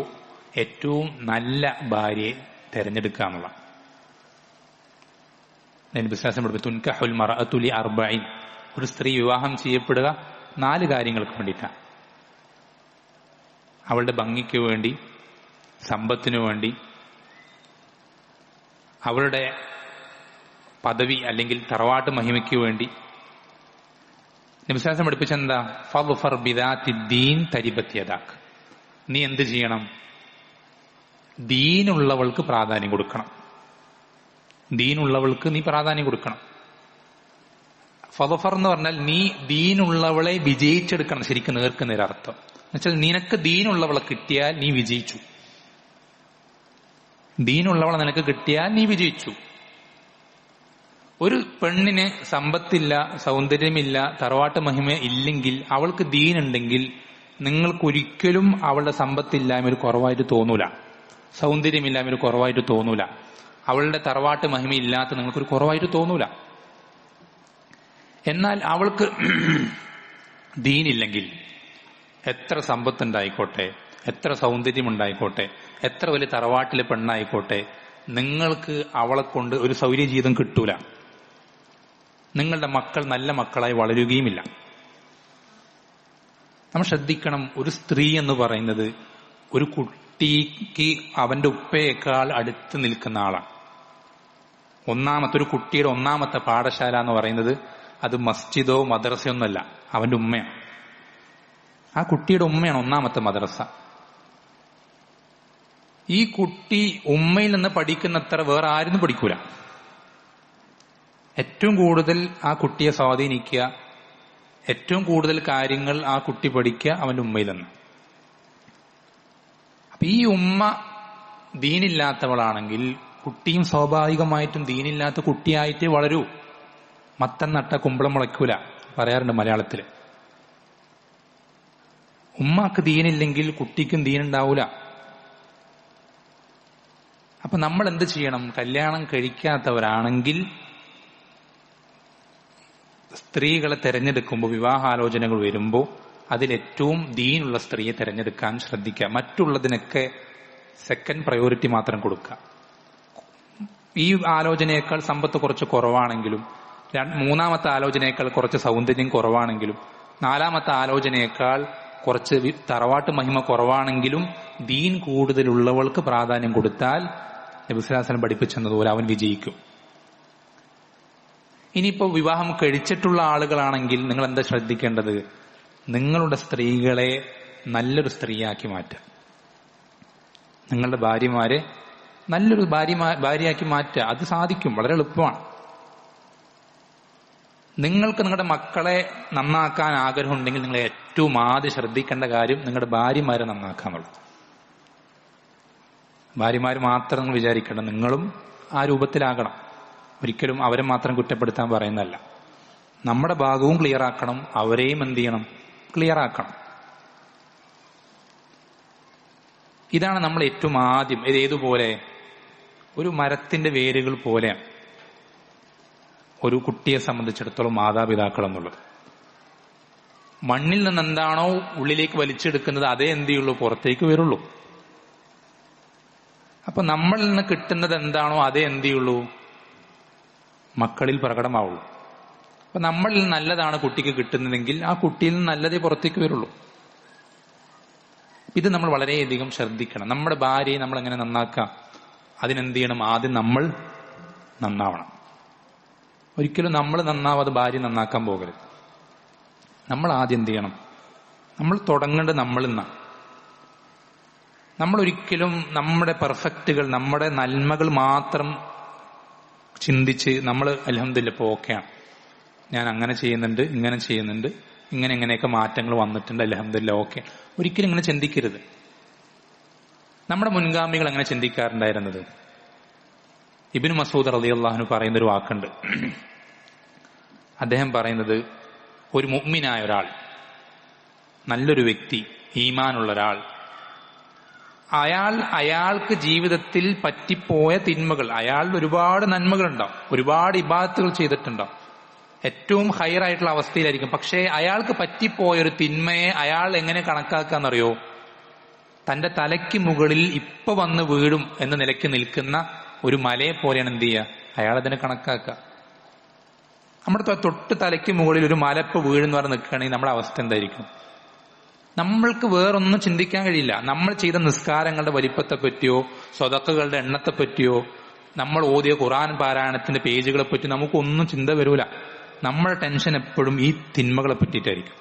ഏറ്റവും നല്ല ഭാര്യയെ തെരഞ്ഞെടുക്കുക എന്നുള്ള. വിശ്വാസം പഠിപ്പിച്ചു, തുൻകഹുൽ മർഅതു ലി അർബഈൻ. ഒരു സ്ത്രീ വിവാഹം ചെയ്യപ്പെടുക 4 കാര്യങ്ങൾക്ക് വേണ്ടിയിട്ടാണ്. അവളുടെ ഭംഗിക്ക് വേണ്ടി, സമ്പത്തിനു വേണ്ടി, അവളുടെ പദവി അല്ലെങ്കിൽ തറവാട്ട് മഹിമയ്ക്ക് വേണ്ടി. വിശ്വാസം പഠിപ്പിച്ചെന്താ? ഫദ്ഫർ ബിദാത്തിദ്ദീൻ തരിബത് യദാക്. നീ എന്ത് ചെയ്യണം? ദീനുള്ളവൾക്ക് പ്രാധാന്യം കൊടുക്കണം. ദീനുള്ളവൾക്ക് നീ പ്രാധാന്യം കൊടുക്കണം. ഫദ്ഫർ എന്ന് പറഞ്ഞാൽ നീ ദീനുള്ളവളെ വിജയിച്ചെടുക്കണം. ശരിക്കും നേർക്കുന്നൊരർത്ഥം എന്നുവെച്ചാൽ, നിനക്ക് ദീനുള്ളവളെ കിട്ടിയാൽ നീ വിജയിച്ചു. ദീനുള്ളവളെ നിനക്ക് കിട്ടിയാൽ നീ വിജയിച്ചു. ഒരു പെണ്ണിന് സമ്പത്തില്ല, സൗന്ദര്യമില്ല, തറവാട്ട് മഹിമ ഇല്ലെങ്കിൽ, അവൾക്ക് ദീനുണ്ടെങ്കിൽ നിങ്ങൾക്കൊരിക്കലും അവളുടെ സമ്പത്തില്ലായ്മ ഒരു കുറവായിട്ട് തോന്നൂല, സൗന്ദര്യമില്ലായ്മ ഒരു കുറവായിട്ട് തോന്നൂല, അവളുടെ തറവാട്ട് മഹിമ ഇല്ലാത്ത നിങ്ങൾക്കൊരു കുറവായിട്ട് തോന്നൂല. എന്നാൽ അവൾക്ക് ദീനില്ലെങ്കിൽ എത്ര സമ്പത്തുണ്ടായിക്കോട്ടെ, എത്ര സൗന്ദര്യമുണ്ടായിക്കോട്ടെ, എത്ര വലിയ തറവാട്ടിലെ പെണ്ണായിക്കോട്ടെ, നിങ്ങൾക്ക് അവളെ കൊണ്ട് ഒരു സൗര്യ ജീവിതം കിട്ടൂല. നിങ്ങളുടെ മക്കൾ നല്ല മക്കളായി വളരുകയുമില്ല. നമ്മൾ ശ്രദ്ധിക്കണം, ഒരു സ്ത്രീ എന്ന് പറയുന്നത് ഒരു കുട്ടിക്ക് അവന്റെ ഉപ്പയേക്കാൾ അടുത്ത് നിൽക്കുന്ന ആളാണ്. ഒരു കുട്ടിയുടെ ഒന്നാമത്തെ പാഠശാല എന്ന് പറയുന്നത് അത് മസ്ജിദോ മദ്രസയോ ഒന്നല്ല, അവന്റെ ഉമ്മയാണ്. ആ കുട്ടിയുടെ ഉമ്മയാണ് ഒന്നാമത്തെ മദ്രസ. ഈ കുട്ടി ഉമ്മയിൽ നിന്ന് പഠിക്കുന്നത്ര വേറെ ആരും പഠിക്കൂല. ഏറ്റവും കൂടുതൽ ആ കുട്ടിയെ സ്വാധീനിക്കുക, ഏറ്റവും കൂടുതൽ കാര്യങ്ങൾ ആ കുട്ടി പഠിക്കുക അവന്റെ ഉമ്മയിൽ നിന്ന്. അപ്പൊ ഈ ഉമ്മ ദീനില്ലാത്തവളാണെങ്കിൽ കുട്ടിയും സ്വാഭാവികമായിട്ടും ദീനില്ലാത്ത കുട്ടിയായിട്ട് വളരൂ. മത്തൻ നട്ട കുമ്പളം മുളയ്ക്കൂല പറയാറുണ്ട് മലയാളത്തില്. ഉമ്മക്ക് ദീനില്ലെങ്കിൽ കുട്ടിക്കും ദീനുണ്ടാവൂല. അപ്പൊ നമ്മൾ എന്ത് ചെയ്യണം? കല്യാണം കഴിക്കാത്തവരാണെങ്കിൽ സ്ത്രീകളെ തെരഞ്ഞെടുക്കുമ്പോൾ, വിവാഹാലോചനകൾ വരുമ്പോൾ അതിലേറ്റവും ദീനുള്ള സ്ത്രീയെ തെരഞ്ഞെടുക്കാൻ ശ്രദ്ധിക്കുക. മറ്റുള്ളതിനൊക്കെ സെക്കൻഡ് പ്രയോറിറ്റി മാത്രം കൊടുക്കുക. ഈ ആലോചനയേക്കാൾ സമ്പത്ത് കുറച്ച് കുറവാണെങ്കിലും, മൂന്നാമത്തെ ആലോചനയേക്കാൾ കുറച്ച് സൗന്ദര്യം കുറവാണെങ്കിലും, നാലാമത്തെ ആലോചനയേക്കാൾ കുറച്ച് തറവാട്ട് മഹിമ കുറവാണെങ്കിലും ദീൻ കൂടുതലുള്ളവൾക്ക് പ്രാധാന്യം കൊടുത്താൽ നബി സല്ലല്ലാഹു അലൈഹി വസല്ലം പഠിപ്പിച്ചതുപോലെ അവൻ വിജയിക്കും. ഇനിയിപ്പോ വിവാഹം കഴിച്ചിട്ടുള്ള ആളുകളാണെങ്കിൽ നിങ്ങൾ എന്താ ശ്രദ്ധിക്കേണ്ടത്? നിങ്ങളുടെ സ്ത്രീകളെ നല്ലൊരു സ്ത്രീയാക്കി മാറ്റുക. നിങ്ങളുടെ ഭാര്യമാരെ നല്ലൊരു ഭാര്യയാക്കി മാറ്റുക. അത് സാധിക്കും, വളരെ എളുപ്പമാണ്. നിങ്ങൾക്ക് നിങ്ങളുടെ മക്കളെ നന്നാക്കാൻ ആഗ്രഹമുണ്ടെങ്കിൽ നിങ്ങൾ ഏറ്റവും ആദ്യം ശ്രദ്ധിക്കേണ്ട കാര്യം നിങ്ങളുടെ ഭാര്യമാരെ നന്നാക്കാന്നുള്ളത്. ഭാര്യമാർ മാത്രം നിങ്ങൾ വിചാരിക്കേണ്ട, നിങ്ങളും ആ രൂപത്തിലാകണം. ഒരിക്കലും അവരെ മാത്രം കുറ്റപ്പെടുത്താൻ പറയുന്നതല്ല. നമ്മുടെ ഭാഗവും ക്ലിയർ ആക്കണം, അവരെയും എന്ത് ചെയ്യണം, ക്ലിയർ ആക്കണം. ഇതാണ് നമ്മൾ ഏറ്റവും ആദ്യം. ഇതേതുപോലെ ഒരു മരത്തിന്റെ വേരുകൾ പോലെയാണ് ഒരു കുട്ടിയെ സംബന്ധിച്ചിടത്തോളം മാതാപിതാക്കൾ എന്നുള്ളത്. മണ്ണിൽ നിന്ന് എന്താണോ ഉള്ളിലേക്ക് വലിച്ചെടുക്കുന്നത് അതേ എന്ത് ചെയ്യുള്ളൂ, പുറത്തേക്ക് വരുള്ളൂ. അപ്പൊ നമ്മളിൽ നിന്ന് കിട്ടുന്നത് എന്താണോ അതേ എന്ത് ചെയ്യുള്ളൂ, മക്കളിൽ പ്രകടമാവുള്ളൂ. അപ്പൊ നമ്മളിൽ നല്ലതാണ് കുട്ടിക്ക് കിട്ടുന്നതെങ്കിൽ ആ കുട്ടിയിൽ നിന്ന് നല്ലതേ പുറത്തേക്ക് വരുള്ളൂ. ഇത് നമ്മൾ വളരെയധികം ശ്രദ്ധിക്കണം. നമ്മുടെ ഭാര്യയെ നമ്മൾ എങ്ങനെ നന്നാക്കാം, അതിനെന്ത് ചെയ്യണം, ആദ്യം നമ്മൾ നന്നാവണം. ഒരിക്കലും നമ്മൾ നന്നാവാതെ ഭാര്യ നന്നാക്കാൻ പോകരുത്. നമ്മൾ ആദ്യം എന്ത് ചെയ്യണം, നമ്മൾ തുടങ്ങേണ്ടത് നമ്മളിൽ നിന്നാണ്. നമ്മൾ ഒരിക്കലും നമ്മുടെ പെർഫെക്റ്റുകൾ, നമ്മുടെ നന്മകൾ മാത്രം ചിന്തിച്ച് നമ്മൾ അൽഹംദുലില്ലാ ഇപ്പോൾ ഓക്കെയാണ്, ഞാൻ അങ്ങനെ ചെയ്യുന്നുണ്ട്, ഇങ്ങനെ ചെയ്യുന്നുണ്ട്, ഇങ്ങനെയൊക്കെ മാറ്റങ്ങൾ വന്നിട്ടുണ്ട്, അൽഹംദുലില്ലാ ഓക്കെ. ഒരിക്കലും ഇങ്ങനെ ചിന്തിക്കരുത്. നമ്മുടെ മുൻഗാമികൾ എങ്ങനെ ചിന്തിക്കാറുണ്ടായിരുന്നത്? ഇബ്നു മസ്ഊദ് റളിയല്ലാഹു അൻഹു പറയുന്നൊരു വാക്കുണ്ട്. അദ്ദേഹം പറയുന്നത്, ഒരു മുഅ്മിനായ ഒരാൾ, നല്ലൊരു വ്യക്തി, ഈമാനുള്ള ഒരാൾ, അയാൾക്ക് ജീവിതത്തിൽ പറ്റിപ്പോയ തിന്മകൾ, അയാളുടെ ഒരുപാട് നന്മകളുണ്ടാവും, ഒരുപാട് ഇബാദത്തുകൾ ചെയ്തിട്ടുണ്ടാവും, ഏറ്റവും ഹൈറായിട്ടുള്ള അവസ്ഥയിലായിരിക്കും. പക്ഷേ അയാൾക്ക് പറ്റിപ്പോയ ഒരു തിന്മയെ അയാൾ എങ്ങനെ കണക്കാക്കാന്നറിയോ? തന്റെ തലയ്ക്ക് മുകളിൽ ഇപ്പൊ വന്ന് വീഴും എന്ന നിലയ്ക്ക് നിൽക്കുന്ന ഒരു മലയെ പോലെയാണ് എന്ത് ചെയ്യുക, അയാൾ അതിനെ കണക്കാക്കുക. നമ്മുടെ തൊട്ട് തലയ്ക്ക് മുകളിൽ ഒരു മല ഇപ്പൊ വീഴുന്ന പറഞ്ഞ് നിൽക്കുകയാണെങ്കിൽ നമ്മുടെ അവസ്ഥ എന്തായിരിക്കും? നമ്മൾക്ക് വേറൊന്നും ചിന്തിക്കാൻ കഴിയില്ല. നമ്മൾ ചെയ്ത നിസ്കാരങ്ങളുടെ വലിപ്പത്തെ പറ്റിയോ സ്വതക്കകളുടെ എണ്ണത്തെ പറ്റിയോ നമ്മൾ ഓതിയ ഖുർആൻ പാരായണത്തിന്റെ പേജുകളെ പറ്റി നമുക്കൊന്നും ചിന്ത വരൂല. നമ്മുടെ ടെൻഷൻ എപ്പോഴും ഈ തിന്മകളെ പറ്റിയിട്ടായിരിക്കും.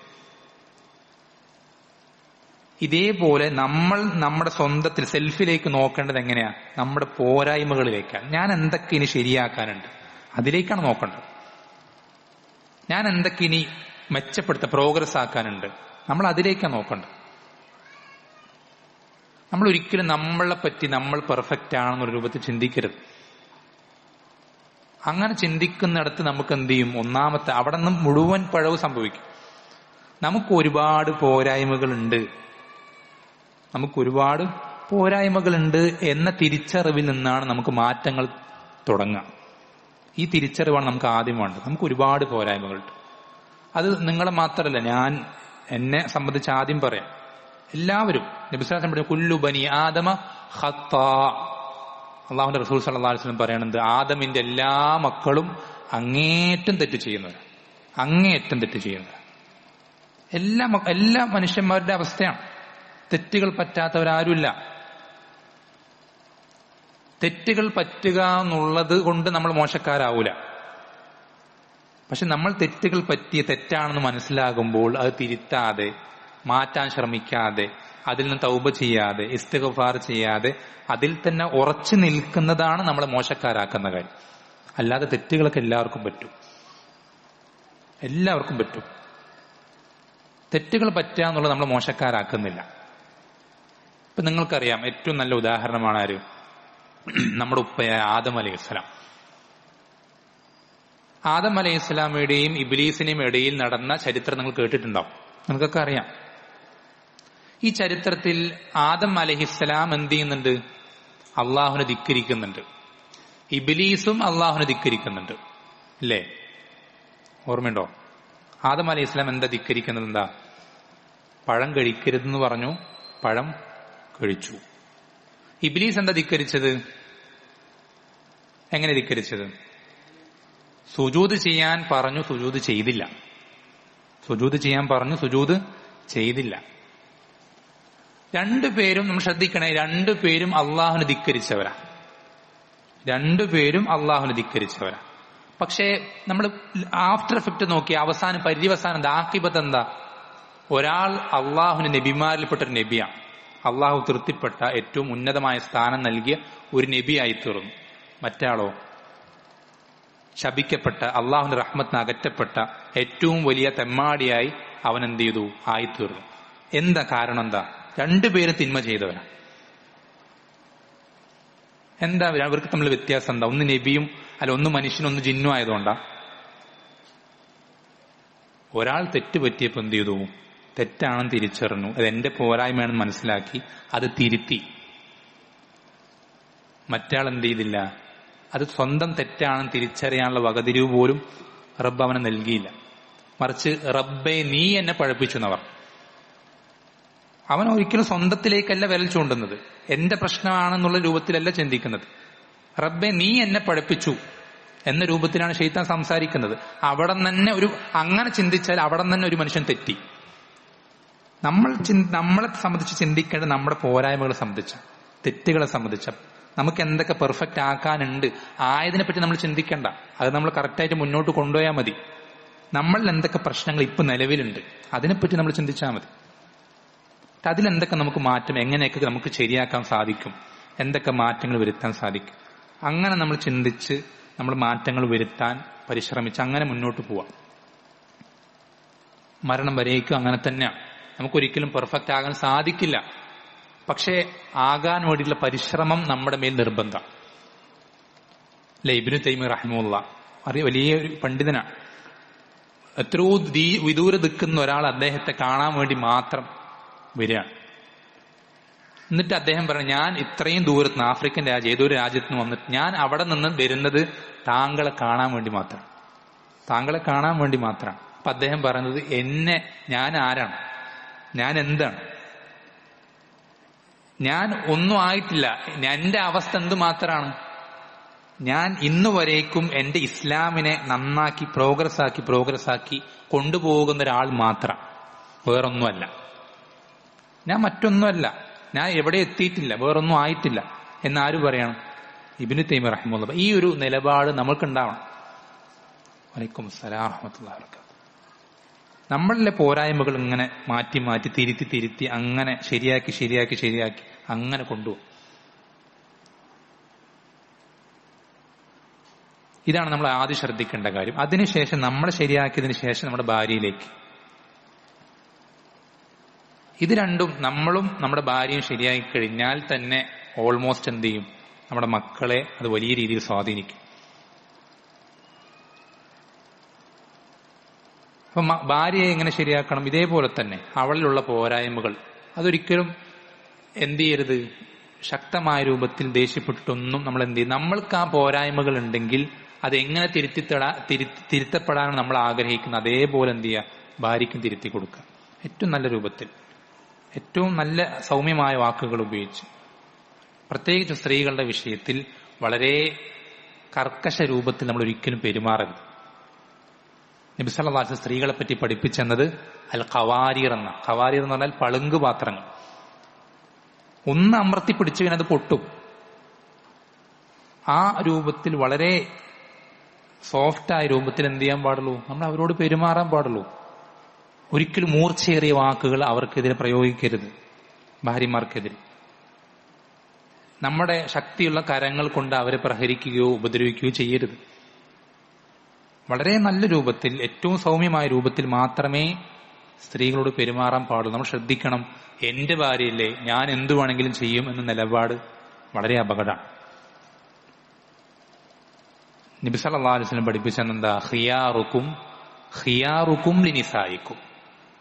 ഇതേപോലെ നമ്മൾ നമ്മുടെ സ്വന്തത്തിൽ സെൽഫിലേക്ക് നോക്കേണ്ടത് എങ്ങനെയാ? നമ്മുടെ പോരായ്മകളിലേക്കാണ്. ഞാൻ എന്തൊക്കെ ഇനി ശരിയാക്കാനുണ്ട് അതിലേക്കാണ് നോക്കേണ്ടത്. ഞാൻ എന്തൊക്കെ ഇനി പ്രോഗ്രസ് ആക്കാനുണ്ട് നമ്മൾ അതിലേക്കാണ് നോക്കേണ്ടത്. നമ്മൾ ഒരിക്കലും നമ്മളെ പറ്റി നമ്മൾ പെർഫെക്റ്റ് ആണെന്നൊരു രൂപത്തിൽ ചിന്തിക്കരുത്. അങ്ങനെ ചിന്തിക്കുന്നിടത്ത് നമുക്ക് എന്ത് ചെയ്യും? ഒന്നാമത്തെ അവിടെ നിന്ന് മുഴുവൻ പിഴവ് സംഭവിക്കും. നമുക്ക് ഒരുപാട് പോരായ്മകളുണ്ട് എന്ന തിരിച്ചറിവിൽ നിന്നാണ് നമുക്ക് മാറ്റങ്ങൾ തുടങ്ങുക. ഈ തിരിച്ചറിവാണ് നമുക്ക് ആദ്യം വേണ്ടത്. നമുക്ക് ഒരുപാട് പോരായ്മകളുണ്ട്. അത് നിങ്ങളെ മാത്രമല്ല, എന്നെ സംബന്ധിച്ച് ആദ്യം പറയാം. എല്ലാവരും നബി സല്ലല്ലാഹു അലൈഹി വസല്ലം കുല്ലു ബനി ആദമ ഖത്താ. അള്ളാഹുവിന്റെ റസൂൽ സല്ലല്ലാഹു അലൈഹി വസല്ലം പറയുന്നത് ആദമിന്റെ എല്ലാ മക്കളും അങ്ങേറ്റം തെറ്റ് ചെയ്യുന്നവരാണ്. എല്ലാ മനുഷ്യന്മാരുടെ അവസ്ഥയാണ്. തെറ്റുകൾ പറ്റാത്തവരാരുമില്ല. തെറ്റുകൾ പറ്റുക എന്നുള്ളത് കൊണ്ട് നമ്മൾ മോശക്കാരാവൂല. പക്ഷെ നമ്മൾ തെറ്റുകൾ തെറ്റാണെന്ന് മനസ്സിലാകുമ്പോൾ അത് തിരുത്താതെ, മാറ്റാൻ ശ്രമിക്കാതെ, അതിൽ നിന്ന് തൗബ ചെയ്യാതെ, ഇസ്തിഗ്ഫാർ ചെയ്യാതെ അതിൽ തന്നെ ഉറച്ചു നിൽക്കുന്നതാണ് നമ്മളെ മോശക്കാരാക്കുന്ന കാര്യം. അല്ലാതെ തെറ്റുകളൊക്കെ എല്ലാവർക്കും പറ്റും. തെറ്റുകൾ പറ്റുക എന്നുള്ളത് നമ്മളെ മോശക്കാരാക്കുന്നില്ല. ഇപ്പൊ നിങ്ങൾക്കറിയാം, ഏറ്റവും നല്ല ഉദാഹരണമാണ് ആര്? നമ്മുടെ ഉപ്പയായ ആദം അലൈഹിസ്സലാം. ആദം അലൈഹിസ്സലാമയുടെയും ഇബ്ലീസിന്റെയും ഇടയിൽ നടന്ന ചരിത്രം നിങ്ങൾ കേട്ടിട്ടുണ്ടാവും. നിങ്ങൾക്കൊക്കെ അറിയാം. ഈ ചരിത്രത്തിൽ ആദം അലൈഹിസ്സലാം എന്ത് ചെയ്യുന്നുണ്ട്? അള്ളാഹുവിനെ ധിക്കരിക്കുന്നുണ്ട്. ഇബ്ലീസും അള്ളാഹുവിനെ ധിക്കരിക്കുന്നുണ്ട്. അല്ലേ? ഓർമ്മയുണ്ടോ? ആദം അലൈഹിസ്സലാം എന്താ ധിക്കരിക്കുന്നത്? എന്താ? പഴം കഴിക്കരുതെന്ന് പറഞ്ഞു, പഴം കഴിച്ചു. ഇബ്ലീസ് എന്താ ധിക്കരിച്ചത്? എങ്ങനെ ധിക്കരിച്ചത്? സുജൂദ് ചെയ്യാൻ പറഞ്ഞു, സുജൂദ് ചെയ്തില്ല. രണ്ടുപേരും നമ്മൾ ശ്രദ്ധിക്കണേ, രണ്ടുപേരും അള്ളാഹുവിനെ ധിക്കരിച്ചവരാ. പക്ഷേ നമ്മൾ ആഫ്റ്റർ എഫക്ട് നോക്കി പര്യവസാനം എന്താ? ആഖിബത്ത് എന്താ? ഒരാൾ അള്ളാഹുവിന് നബിമാരിൽപ്പെട്ട ഒരു നബിയാണ്. അള്ളാഹു തൃപ്തിപ്പെട്ട ഏറ്റവും ഉന്നതമായ സ്ഥാനം നൽകിയ ഒരു നബിയായി തീർന്നു. മറ്റാളോ ശപിക്കപ്പെട്ട, അള്ളാഹുവിന്റെ റഹ്മത്തിന് അകറ്റപ്പെട്ട ഏറ്റവും വലിയ തെമ്മാടിയായി അവൻ എന്ത് ചെയ്തു? ആയിത്തീർന്നു. എന്താ കാരണം? എന്താ? രണ്ടുപേരും തിന്മ ചെയ്തവരാ. എന്താ അവർക്ക് തമ്മിൽ വ്യത്യാസം എന്താ? ഒന്ന് നബിയും ഒന്ന് മനുഷ്യനും ഒന്ന് ജിന്നും ആയതുകൊണ്ടാ? ഒരാൾ തെറ്റ് പറ്റിയപ്പോൾ എന്ത് ചെയ്തു? തെറ്റാണെന്ന് തിരിച്ചറിഞ്ഞു, അത് എന്റെ പോരായ്മയാണെന്ന് മനസ്സിലാക്കി, അത് തിരുത്തി. മറ്റാൾ എന്ത് ചെയ്തില്ല? അത് സ്വന്തം തെറ്റാണെന്ന് തിരിച്ചറിയാനുള്ള വകതിരിവ് പോലും റബ്ബ് അവനെ നൽകിയില്ല. മറിച്ച് റബ്ബേ നീ എന്നെ പഴപ്പിച്ചു എന്നവർ. അവൻ ഒരിക്കലും സ്വന്തത്തിലേക്കല്ല വിരൽ ചൂണ്ടുന്നത്, എന്റെ പ്രശ്നമാണെന്നുള്ള രൂപത്തിലല്ല ചിന്തിക്കുന്നത്. റബ്ബേ നീ എന്നെ പഴപ്പിച്ചു എന്ന രൂപത്തിലാണ് ശൈത്താൻ സംസാരിക്കുന്നത്. അവിടെ തന്നെ അങ്ങനെ ചിന്തിച്ചാൽ അവിടെ തന്നെ ഒരു മനുഷ്യൻ തെറ്റി. നമ്മളെ സംബന്ധിച്ച് ചിന്തിക്കേണ്ടത് നമ്മുടെ പോരായ്മകളെ സംബന്ധിച്ച, തെറ്റുകളെ സംബന്ധിച്ച, നമുക്ക് എന്തൊക്കെ പെർഫെക്റ്റ് ആക്കാനുണ്ട്, ആയതിനെ പറ്റി നമ്മൾ ചിന്തിക്കേണ്ട. അത് നമ്മൾ കറക്റ്റായിട്ട് മുന്നോട്ട് കൊണ്ടുപോയാൽ മതി. നമ്മളിൽ എന്തൊക്കെ പ്രശ്നങ്ങൾ ഇപ്പൊ നിലവിലുണ്ട് അതിനെപ്പറ്റി നമ്മൾ ചിന്തിച്ചാൽ മതി. അതിലെന്തൊക്കെ നമുക്ക് മാറ്റം, എങ്ങനെയൊക്കെ നമുക്ക് ശരിയാക്കാൻ സാധിക്കും, എന്തൊക്കെ മാറ്റങ്ങൾ വരുത്താൻ സാധിക്കും, അങ്ങനെ നമ്മൾ ചിന്തിച്ച് നമ്മൾ മാറ്റങ്ങൾ വരുത്താൻ പരിശ്രമിച്ച് അങ്ങനെ മുന്നോട്ട് പോവാം. മരണം വരേക്കും അങ്ങനെ തന്നെയാണ്. നമുക്കൊരിക്കലും പെർഫെക്റ്റ് ആകാൻ സാധിക്കില്ല. പക്ഷേ ആകാൻ വേണ്ടിയിട്ടുള്ള പരിശ്രമം നമ്മുടെ മേൽ നിർബന്ധം. അല്ലെ, ഇബ്നു തൈമിയ്യ റഹിമഹുല്ലാഹ് വലിയ ഒരു പണ്ഡിതനാണ്. എത്രയോ വിദൂര നിൽക്കുന്ന ഒരാൾ അദ്ദേഹത്തെ കാണാൻ വേണ്ടി മാത്രം വരികയാണ്. എന്നിട്ട് അദ്ദേഹം പറഞ്ഞു, ഞാൻ ഇത്രയും ദൂരത്ത് നിന്ന്, ആഫ്രിക്കൻ രാജ്യം ഏതൊരു രാജ്യത്ത് നിന്ന് വന്നിട്ട് ഞാൻ അവിടെ നിന്ന് വരുന്നത് താങ്കളെ കാണാൻ വേണ്ടി മാത്രം, താങ്കളെ കാണാൻ വേണ്ടി മാത്രമാണ്. അപ്പൊ അദ്ദേഹം പറയുന്നത്, ഞാൻ ആരാണ്, ഞാൻ എന്താണ്, ഞാൻ ഒന്നും ആയിട്ടില്ല, എന്റെ അവസ്ഥ എന്ത് മാത്രമാണ്, ഞാൻ ഇന്നുവരേക്കും എന്റെ ഇസ്ലാമിനെ നന്നാക്കി പ്രോഗ്രസ് ആക്കി കൊണ്ടുപോകുന്ന ഒരാൾ മാത്രം, വേറൊന്നുമല്ല. ഞാൻ മറ്റൊന്നുമല്ല, ഞാൻ എവിടെ എത്തിയിട്ടില്ല, വേറൊന്നും ആയിട്ടില്ല എന്നാര് പറയണം? ഇബ്നു തൈമിയ്യ റഹിമഹുല്ലാഹ്. ഈ ഒരു നിലപാട് നമ്മൾക്കുണ്ടാവണം. വലൈക്കും അസ്സലാം വറഹ്മത്തുള്ളാഹി വബറകാതുഹു. നമ്മളിലെ പോരായ്മകൾ ഇങ്ങനെ മാറ്റി തിരുത്തി അങ്ങനെ ശരിയാക്കി അങ്ങനെ കൊണ്ടുപോകും. ഇതാണ് നമ്മൾ ആദ്യം ശ്രദ്ധിക്കേണ്ട കാര്യം. അതിനുശേഷം നമ്മൾ ശരിയാക്കിയതിനു ശേഷം നമ്മുടെ ഭാര്യയിലേക്ക്. ഇത് രണ്ടും നമ്മളും നമ്മുടെ ഭാര്യയും ശരിയാക്കി കഴിഞ്ഞാൽ തന്നെ ഓൾമോസ്റ്റ് എന്ത് ചെയ്യും? നമ്മുടെ മക്കളെ അത് വലിയ രീതിയിൽ സ്വാധീനിക്കും. അപ്പൊ ഭാര്യയെ എങ്ങനെ ശരിയാക്കണം? ഇതേപോലെ തന്നെ അവളിലുള്ള പോരായ്മകൾ അതൊരിക്കലും എന്ത് ചെയ്യരുത്, ശക്തമായ രൂപത്തിൽ ദേഷ്യപ്പെട്ടിട്ടൊന്നും നമ്മൾ എന്ത് ചെയ്യും, നമ്മൾക്ക് ആ പോരായ്മകൾ ഉണ്ടെങ്കിൽ അത് എങ്ങനെ തിരുത്തപ്പെടാനാണ് നമ്മൾ ആഗ്രഹിക്കുന്നത്, അതേപോലെ എന്ത് ചെയ്യുക, ഭാര്യയ്ക്കും തിരുത്തി കൊടുക്കുക. ഏറ്റവും നല്ല രൂപത്തിൽ, ഏറ്റവും നല്ല സൗമ്യമായ വാക്കുകൾ ഉപയോഗിച്ച്, പ്രത്യേകിച്ച് സ്ത്രീകളുടെ വിഷയത്തിൽ വളരെ കർക്കശ രൂപത്തിൽ നമ്മൾ ഒരിക്കലും പെരുമാറരുത്. നബി സല്ലല്ലാഹു അലൈഹി വസല്ലം സ്ത്രീകളെ പറ്റി പഠിപ്പിച്ചെന്നത് അൽ ഖവാരീർ എന്ന് പറഞ്ഞാൽ പളുങ്ക് പാത്രങ്ങൾ. ഒന്ന് അമർത്തി പിടിച്ചു കഴിഞ്ഞാൽ അത് പൊട്ടും. ആ രൂപത്തിൽ വളരെ സോഫ്റ്റായ രൂപത്തിൽ എന്ത് ചെയ്യാൻ പാടുള്ളൂ, നമ്മൾ അവരോട് പെരുമാറാൻ പാടുള്ളൂ. ഒരിക്കലും മൂർച്ചയേറിയ വാക്കുകൾ അവർക്കെതിരെ പ്രയോഗിക്കരുത്, ഭാര്യമാർക്കെതിരെ. നമ്മുടെ ശക്തിയുള്ള കരങ്ങൾ കൊണ്ട് അവരെ പ്രഹരിക്കുകയോ ഉപദ്രവിക്കുകയോ ചെയ്യരുത്. വളരെ നല്ല രൂപത്തിൽ, ഏറ്റവും സൗമ്യമായ രൂപത്തിൽ മാത്രമേ സ്ത്രീകളോട് പെരുമാറാൻ പാടുള്ളൂ. നമ്മൾ ശ്രദ്ധിക്കണം, എന്റെ ഭാര്യയല്ലേ, ഞാൻ എന്തു വേണമെങ്കിലും ചെയ്യും എന്ന നിലപാട് വളരെ അപകടമാണ്. നബി സല്ലല്ലാഹു അലൈഹി വസല്ലം പഠിപ്പിച്ചെന്താ? ഖിയാറുക്കും ലിനിസായിക്കും.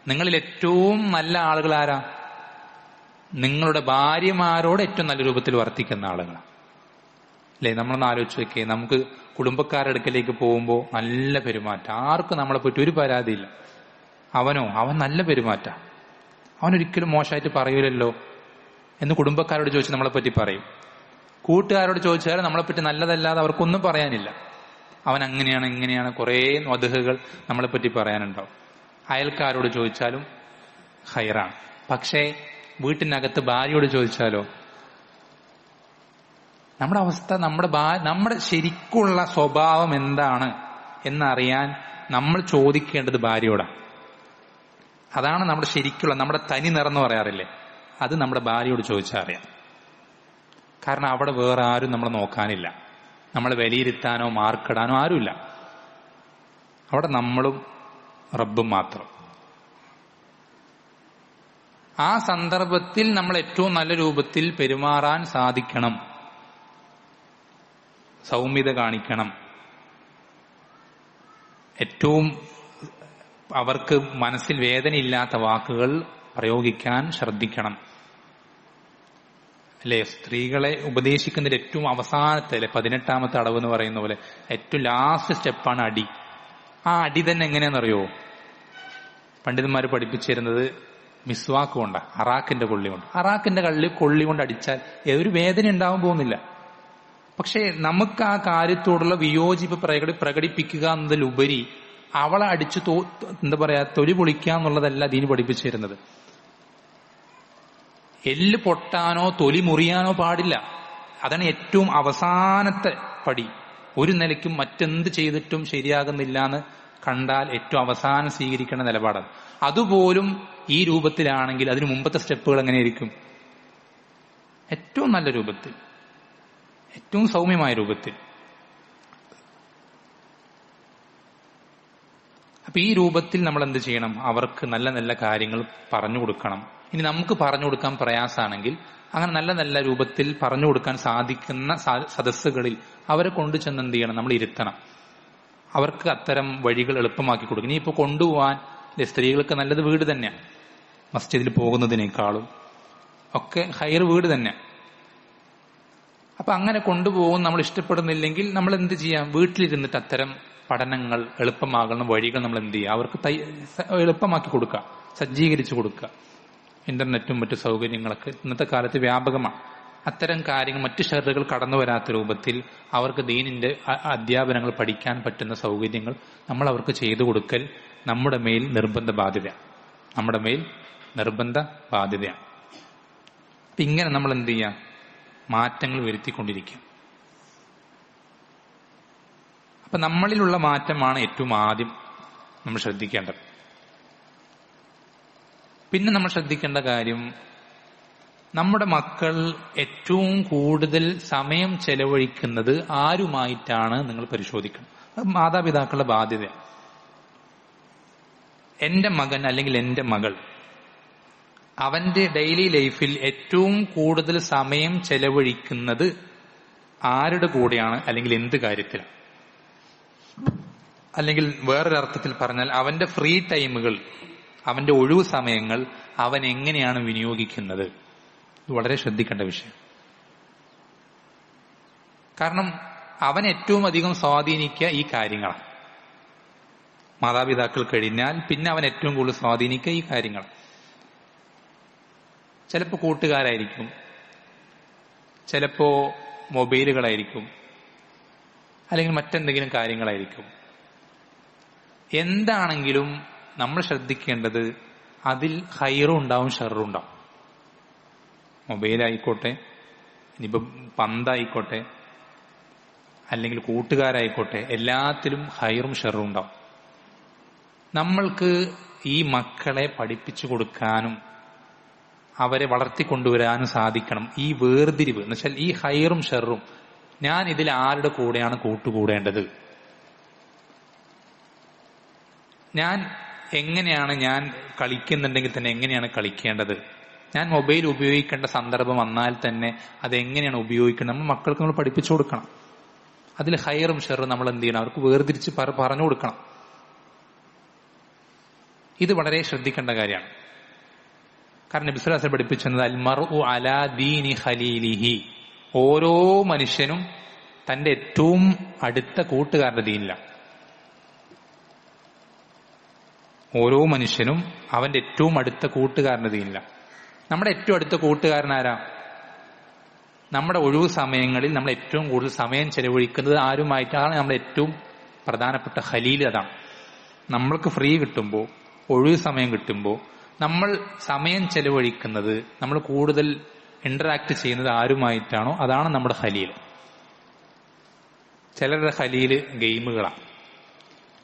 നിങ്ങളിൽ ഏറ്റവും നല്ല ആളുകൾ ആരാ? നിങ്ങളുടെ ഭാര്യമാരോട് ഏറ്റവും നല്ല രൂപത്തിൽ വർത്തിക്കുന്ന ആളുകളാണ്. അല്ലേ? നമ്മളൊന്ന് ആലോചിച്ച് വെക്കേ, നമുക്ക് കുടുംബക്കാരുടെ അടുക്കലേക്ക് പോകുമ്പോൾ നല്ല പെരുമാറ്റം, ആർക്കും നമ്മളെ പറ്റി ഒരു പരാതിയില്ല. അവൻ നല്ല പെരുമാറ്റ, അവനൊരിക്കലും മോശമായിട്ട് പറയൂലല്ലോ എന്ന് കുടുംബക്കാരോട് ചോദിച്ച് നമ്മളെപ്പറ്റി പറയും. കൂട്ടുകാരോട് ചോദിച്ചാൽ നമ്മളെപ്പറ്റി നല്ലതല്ലാതെ അവർക്കൊന്നും പറയാനില്ല. അവൻ അങ്ങനെയാണ് ഇങ്ങനെയാണ്, കുറേ വധുഹകൾ നമ്മളെപ്പറ്റി പറയാനുണ്ടാവും. അയൽക്കാരോട് ചോദിച്ചാലും ഖൈറാണ്. പക്ഷേ വീട്ടിനകത്ത് ഭാര്യയോട് ചോദിച്ചാലോ? നമ്മുടെ അവസ്ഥ, നമ്മുടെ ശരിക്കുള്ള സ്വഭാവം എന്താണ് എന്നറിയാൻ നമ്മൾ ചോദിക്കേണ്ടത് ഭാര്യയോടാണ്. അതാണ് നമ്മുടെ ശരിക്കുള്ള, നമ്മുടെ തനി നിറന്ന് പറയാറില്ലേ, അത് നമ്മുടെ ഭാര്യയോട് ചോദിച്ചാൽ അറിയാം. കാരണം അവിടെ വേറെ ആരും നമ്മളെ നോക്കാനില്ല, നമ്മളെ വിലയിരുത്താനോ മാർക്കിടാനോ ആരുമില്ല. അവിടെ നമ്മളും റബ്ബും മാത്രം. ആ സന്ദർഭത്തിൽ നമ്മൾ ഏറ്റവും നല്ല രൂപത്തിൽ പെരുമാറാൻ സാധിക്കണം, സൗമ്യത കാണിക്കണം, ഏറ്റവും അവർക്ക് മനസ്സിൽ വേദനയില്ലാത്ത വാക്കുകൾ പ്രയോഗിക്കാൻ ശ്രദ്ധിക്കണം. അല്ലെ, സ്ത്രീകളെ ഉപദേശിക്കുന്നതിൽ ഏറ്റവും അവസാനത്തെ, അല്ലെ 18ാമത്തെ അടവ് എന്ന് പറയുന്ന പോലെ ഏറ്റവും ലാസ്റ്റ് സ്റ്റെപ്പാണ് അടി. ആ അടി തന്നെ എങ്ങനെയാണെന്നറിയോ? പണ്ഡിതന്മാർ പഠിപ്പിച്ചിരുന്നത് മിസ്വാക്ക് കൊണ്ടാണ്, അറാക്കിന്റെ കൊള്ളി കൊണ്ട്. അറാക്കിന്റെ കൊള്ളി കൊണ്ട് അടിച്ചാൽ ഒരു വേദന ഉണ്ടാവാൻ പോകുന്നില്ല. പക്ഷേ നമുക്ക് ആ കാര്യത്തോടുള്ള വിയോജിപ്പ് പ്രകടിപ്പിക്കുക എന്നതിലുപരി അവളെ അടിച്ച് എന്താ പറയാ തൊലി പൊളിക്കുക എന്നുള്ളതല്ല ദീന് പഠിപ്പിച്ചിരുന്നത്. എല്ല് പൊട്ടാനോ തൊലി മുറിയാനോ പാടില്ല. അതാണ് ഏറ്റവും അവസാനത്തെ പടി. ഒരു നിലയ്ക്കും മറ്റെന്ത് ചെയ്തിട്ടും ശരിയാകുന്നില്ല എന്ന് കണ്ടാൽ ഏറ്റവും അവസാനം സ്വീകരിക്കേണ്ട നിലപാടാണ്. അതുപോലും ഈ രൂപത്തിലാണെങ്കിൽ അതിന് മുമ്പത്തെ സ്റ്റെപ്പുകൾ എങ്ങനെയായിരിക്കും? ഏറ്റവും നല്ല രൂപത്തിൽ, ഏറ്റവും സൗമ്യമായ രൂപത്തിൽ. അപ്പൊ ഈ രൂപത്തിൽ നമ്മൾ എന്ത് ചെയ്യണം? അവർക്ക് നല്ല നല്ല കാര്യങ്ങൾ പറഞ്ഞു കൊടുക്കണം. ഇനി നമുക്ക് പറഞ്ഞു കൊടുക്കാൻ പ്രയാസമാണെങ്കിൽ അങ്ങനെ നല്ല നല്ല രൂപത്തിൽ പറഞ്ഞു കൊടുക്കാൻ സാധിക്കുന്ന സദസ്സുകളിൽ അവരെ കൊണ്ടു ചെന്ന് എന്ത് ചെയ്യണം? നമ്മൾ ഇരുത്തണം. അവർക്ക് അത്തരം വഴികൾ എളുപ്പമാക്കി കൊടുക്കും. ഇനിയിപ്പോ കൊണ്ടുപോകാൻ സ്ത്രീകൾക്ക് നല്ലത് വീട് തന്നെയാണ്. മസ്ജിദിൽ പോകുന്നതിനേക്കാളും ഒക്കെ ഹൈർ വീട് തന്നെ. അപ്പൊ അങ്ങനെ കൊണ്ടുപോകും. നമ്മൾ ഇഷ്ടപ്പെടുന്നില്ലെങ്കിൽ നമ്മൾ എന്ത് ചെയ്യാം? വീട്ടിലിരുന്നിട്ട് അത്തരം പഠനങ്ങൾ എളുപ്പമാകുന്ന വഴികൾ നമ്മൾ എന്ത് ചെയ്യുക? അവർക്ക് എളുപ്പമാക്കി കൊടുക്കുക, സജ്ജീകരിച്ചു കൊടുക്കുക. ഇന്റർനെറ്റും മറ്റു സൗകര്യങ്ങളൊക്കെ ഇന്നത്തെ കാലത്ത് വ്യാപകമാണ്. അത്തരം കാര്യങ്ങൾ, മറ്റു ഷെറുകൾ കടന്നു വരാത്ത രൂപത്തിൽ അവർക്ക് ദീനിന്റെ അധ്യാപനങ്ങൾ പഠിക്കാൻ പറ്റുന്ന സൗകര്യങ്ങൾ നമ്മൾ അവർക്ക് ചെയ്തു കൊടുക്കൽ നമ്മുടെ മേൽ നിർബന്ധ ബാധ്യതയാണ്. നമ്മുടെ മേൽ നിർബന്ധ ബാധ്യതയാണ്. അപ്പൊ ഇങ്ങനെ നമ്മൾ എന്ത് ചെയ്യാം? മാറ്റങ്ങൾ വരുത്തിക്കൊണ്ടിരിക്കുക. അപ്പൊ നമ്മളിലുള്ള മാറ്റമാണ് ഏറ്റവും ആദ്യം നമ്മൾ ശ്രദ്ധിക്കേണ്ടത്. പിന്നെ നമ്മൾ ശ്രദ്ധിക്കേണ്ട കാര്യം, നമ്മുടെ മക്കൾ ഏറ്റവും കൂടുതൽ സമയം ചെലവഴിക്കുന്നത് ആരുമായിട്ടാണ് നിങ്ങൾ പരിശോധിക്കണം. അത് മാതാപിതാക്കളുടെ ബാധ്യതയാണ്. എന്റെ മകൻ അല്ലെങ്കിൽ എന്റെ മകൾ അവന്റെ ഡെയിലി ലൈഫിൽ ഏറ്റവും കൂടുതൽ സമയം ചെലവഴിക്കുന്നത് ആരുടെ കൂടെയാണ്, അല്ലെങ്കിൽ എന്ത് കാര്യത്തിലാണ്? അല്ലെങ്കിൽ വേറൊരർത്ഥത്തിൽ പറഞ്ഞാൽ അവന്റെ ഫ്രീ ടൈമുകൾ, അവന്റെ ഒഴിവു സമയങ്ങൾ അവൻ എങ്ങനെയാണ് വിനിയോഗിക്കുന്നത്? ഇത് വളരെ ശ്രദ്ധിക്കേണ്ട വിഷയം. കാരണം അവൻ ഏറ്റവും അധികം സ്വാധീനിക്കുക ഈ കാര്യങ്ങളാണ്. മാതാപിതാക്കൾ കഴിഞ്ഞാൽ പിന്നെ അവൻ ഏറ്റവും കൂടുതൽ സ്വാധീനിക്കുക ഈ കാര്യങ്ങൾ. ചിലപ്പോൾ കൂട്ടുകാരായിരിക്കും, ചിലപ്പോ മൊബൈലുകളായിരിക്കും, അല്ലെങ്കിൽ മറ്റെന്തെങ്കിലും കാര്യങ്ങളായിരിക്കും. എന്താണെങ്കിലും നമ്മൾ ശ്രദ്ധിക്കേണ്ടത് അതിൽ ഹൈറും ഉണ്ടാവും ഷെറും ഉണ്ടാവും. മൊബൈലായിക്കോട്ടെ, ഇനിയിപ്പോ പന്തായിക്കോട്ടെ, അല്ലെങ്കിൽ കൂട്ടുകാരായിക്കോട്ടെ, എല്ലാത്തിലും ഹൈറും ഷെറും ഉണ്ടാവും. നമ്മൾക്ക് ഈ മക്കളെ പഠിപ്പിച്ചു കൊടുക്കാനും അവരെ വളർത്തിക്കൊണ്ടുവരാനും സാധിക്കണം. ഈ വേർതിരിവ് എന്ന് വെച്ചാൽ ഈ ഹൈറും ഷെറും, ഞാൻ ഇതിൽ ആരുടെ കൂടെയാണ് കൂട്ടുകൂടേണ്ടത്, ഞാൻ എങ്ങനെയാണ്, ഞാൻ കളിക്കുന്നുണ്ടെങ്കിൽ തന്നെ എങ്ങനെയാണ് കളിക്കേണ്ടത്, ഞാൻ മൊബൈൽ ഉപയോഗിക്കേണ്ട സന്ദർഭം വന്നാൽ തന്നെ അതെങ്ങനെയാണ് ഉപയോഗിക്കേണ്ടത്, നമ്മൾ മക്കൾക്ക് നമ്മൾ പഠിപ്പിച്ചു കൊടുക്കണം. അതിൽ ഹൈറും ഷെറും നമ്മൾ എന്ത് ചെയ്യണം? അവർക്ക് വേർതിരിച്ച് പറഞ്ഞു കൊടുക്കണം. ഇത് വളരെ ശ്രദ്ധിക്കേണ്ട കാര്യമാണ്. കാരണം നബി സ്വല്ലല്ലാഹു അലൈഹി വസല്ലം പഠിപ്പിച്ചത് അൽമർഉ അലാ ദീനി ഖലീലിഹി, ഓരോ മനുഷ്യനും തന്റെ ഏറ്റവും അടുത്ത കൂട്ടുകാരന്റെ ദീനിലാണ്. ഓരോ മനുഷ്യനും അവന്റെ ഏറ്റവും അടുത്ത കൂട്ടുകാരന്റെ ദീനിലാണ്. നമ്മുടെ ഏറ്റവും അടുത്ത കൂട്ടുകാരൻ ആരാ? നമ്മുടെ ഒഴിവു സമയങ്ങളിൽ നമ്മൾ ഏറ്റവും കൂടുതൽ സമയം ചെലവഴിക്കുന്നത് ആരുമായിട്ടാണ്? നമ്മുടെ ഏറ്റവും പ്രധാനപ്പെട്ട ഖലീൽ അതാണ്. നമ്മൾക്ക് ഫ്രീ കിട്ടുമ്പോൾ, ഒഴിവു സമയം കിട്ടുമ്പോൾ നമ്മൾ സമയം ചെലവഴിക്കുന്നത്, നമ്മൾ കൂടുതൽ ഇന്ററാക്ട് ചെയ്യുന്നത് ആരുമായിട്ടാണോ അതാണ് നമ്മുടെ ഖലീൽ. ചിലരുടെ ഖലീൽ ഗെയിമുകളാണ്,